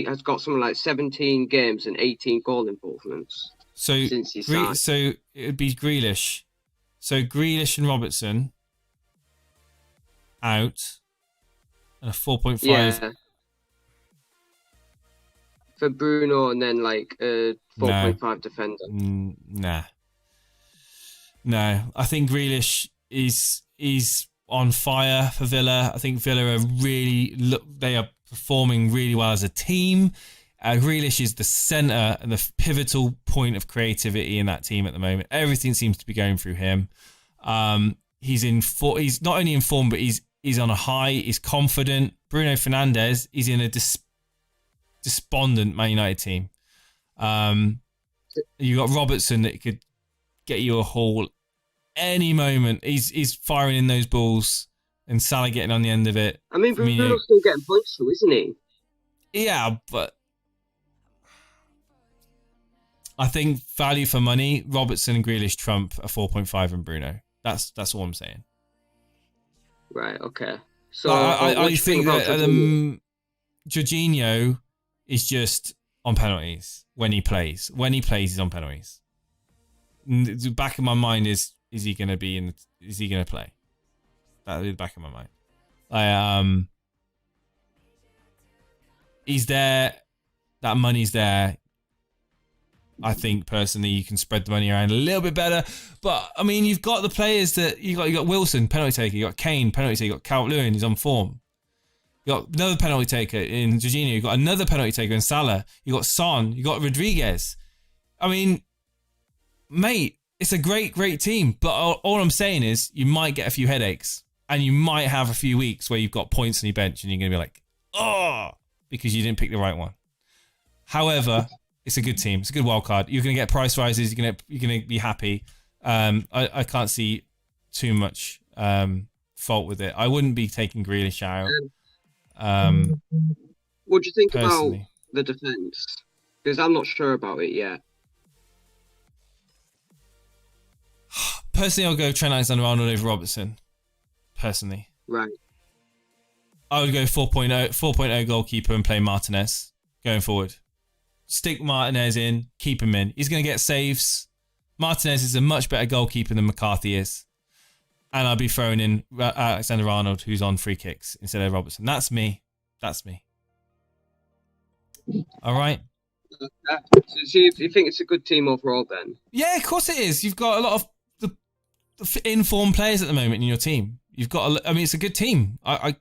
has got something like 17 games and 18 goal involvements. So since he signed. so it would be Grealish. So Grealish and Robertson out, and a 4.5. Yeah. For Bruno, and then like a 4.5 defender. Nah. No, I think Grealish is on fire for Villa. I think Villa are they are performing really well as a team. Grealish is the centre and the pivotal point of creativity in that team at the moment. Everything seems to be going through him. He's not only in form, but he's on a high. He's confident. Bruno Fernandes is in a despondent Man United team. You got Robertson that could get you a haul any moment. He's firing in those balls, and Salah getting on the end of it. I mean, Bruno's still getting points though, isn't he? Yeah, but I think value for money, Robertson and Grealish trump a 4.5 and Bruno. That's all I'm saying. Right. Okay. So I think that Jorginho is just on penalties when he plays. When he plays, he's on penalties. The back of my mind is he going to be in? Is he going to play? That is the back of my mind. He's there. That money's there. I think personally you can spread the money around a little bit better. But I mean, you've got the players that you got Wilson, penalty taker, you got Kane, penalty taker, you got Calvert-Lewin, he's on form. You got another penalty taker in Jorginho, you got another penalty taker in Salah, you got Son, you got Rodriguez. I mean, mate, it's a great team. But all I'm saying is you might get a few headaches and you might have a few weeks where you've got points on your bench and you're going to be like, oh, because you didn't pick the right one. However, it's a good team. It's a good wild card. You're going to get price rises. You're going to be happy. I can't see too much fault with it. I wouldn't be taking Grealish out. What do you think personally about the defense? Because I'm not sure about it yet. Personally, I'll go Trent Alexander-Arnold over Robertson. Personally. Right. I would go 4.0 goalkeeper and play Martinez going forward. Stick Martinez in, keep him in. He's going to get saves. Martinez is a much better goalkeeper than McCarthy is. And I'll be throwing in Alexander-Arnold, who's on free kicks, instead of Robertson. That's me. All right? So you think it's a good team overall then? Yeah, of course it is. You've got a lot of the informed players at the moment in your team. It's a good team. I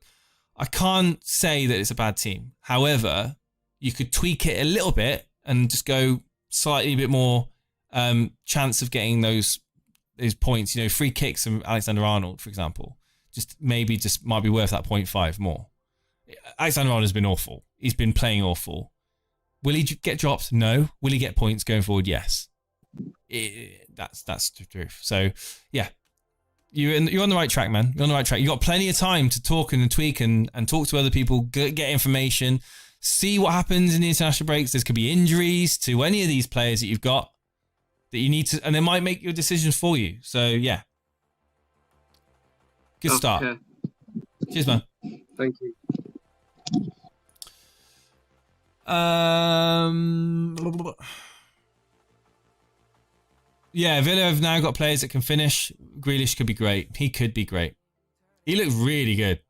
can't say that it's a bad team. However, you could tweak it a little bit and just go slightly bit more chance of getting those points. You know, free kicks from Alexander-Arnold, for example, might be worth that 0.5 more. Alexander-Arnold has been awful. He's been playing awful. Will he get dropped? No. Will he get points going forward? Yes. That's the truth. So, yeah. You're on the right track, man. You're on the right track. You've got plenty of time to talk and tweak and talk to other people, get information, see what happens in the international breaks. There could be injuries to any of these players that you've got that you need to, and they might make your decisions for you. So, yeah. Good start. Okay. Cheers, man. Thank you. Yeah, Villa have now got players that can finish. Grealish could be great. He could be great. He looked really good.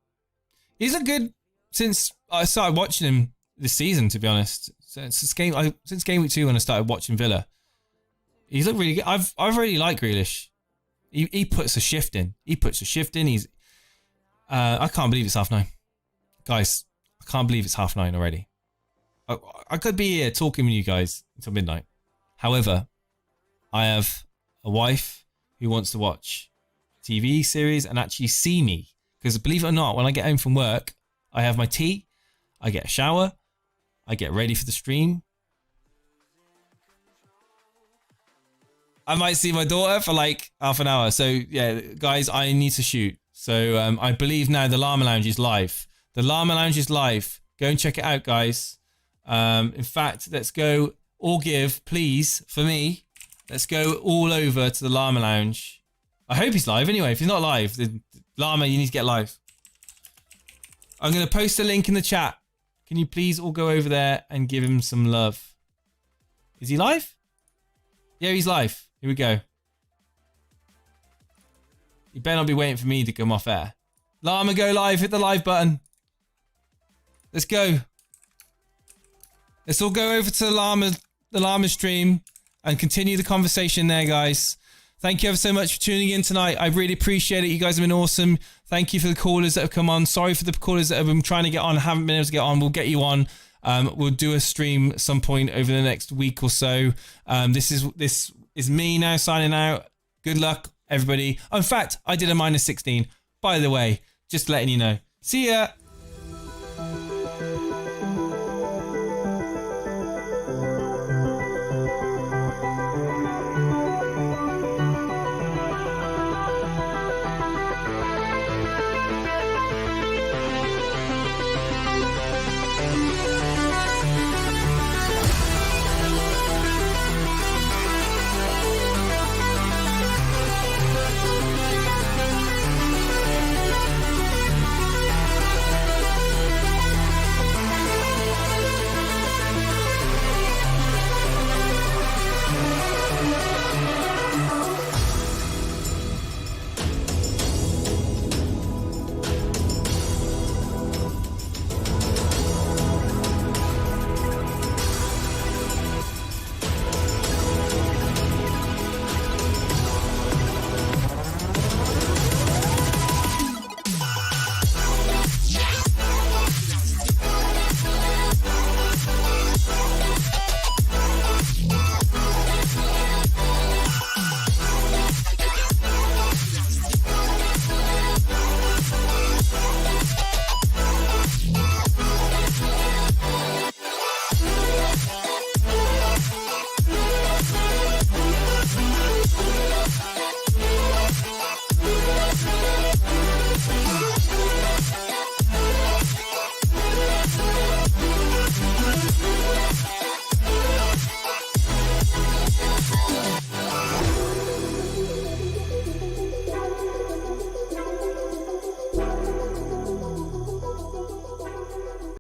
He's looked good since I started watching him this season, to be honest. Since game week 2 when I started watching Villa. He's looked really good. I've really liked Grealish. He puts a shift in. He's I can't believe it's 9:30. Guys, I can't believe it's 9:30 already. I could be here talking with you guys until midnight. However, I have a wife who wants to watch TV series and actually see me. Because believe it or not, when I get home from work, I have my tea, I get a shower, I get ready for the stream. I might see my daughter for like half an hour. So yeah, guys, I need to shoot. So I believe now the Llama Lounge is live. The Llama Lounge is live. Go and check it out, guys. In fact, let's go all give, please, for me. Let's go all over to the Llama Lounge. I hope he's live anyway. If he's not live, then Llama, you need to get live. I'm going to post a link in the chat. Can you please all go over there and give him some love? Is he live? Yeah, he's live. Here we go. You better not be waiting for me to come off air. Llama, go live. Hit the live button. Let's go. Let's all go over to the Llama stream and continue the conversation there, guys. Thank you ever so much for tuning in tonight. I really appreciate it. You guys have been awesome. Thank you for the callers that have come on. Sorry for the callers that have been trying to get on, haven't been able to get on. We'll get you on. We'll do a stream at some point over the next week or so. This is me now signing out. Good luck, everybody. Oh, in fact, I did a -16. By the way, just letting you know. See ya.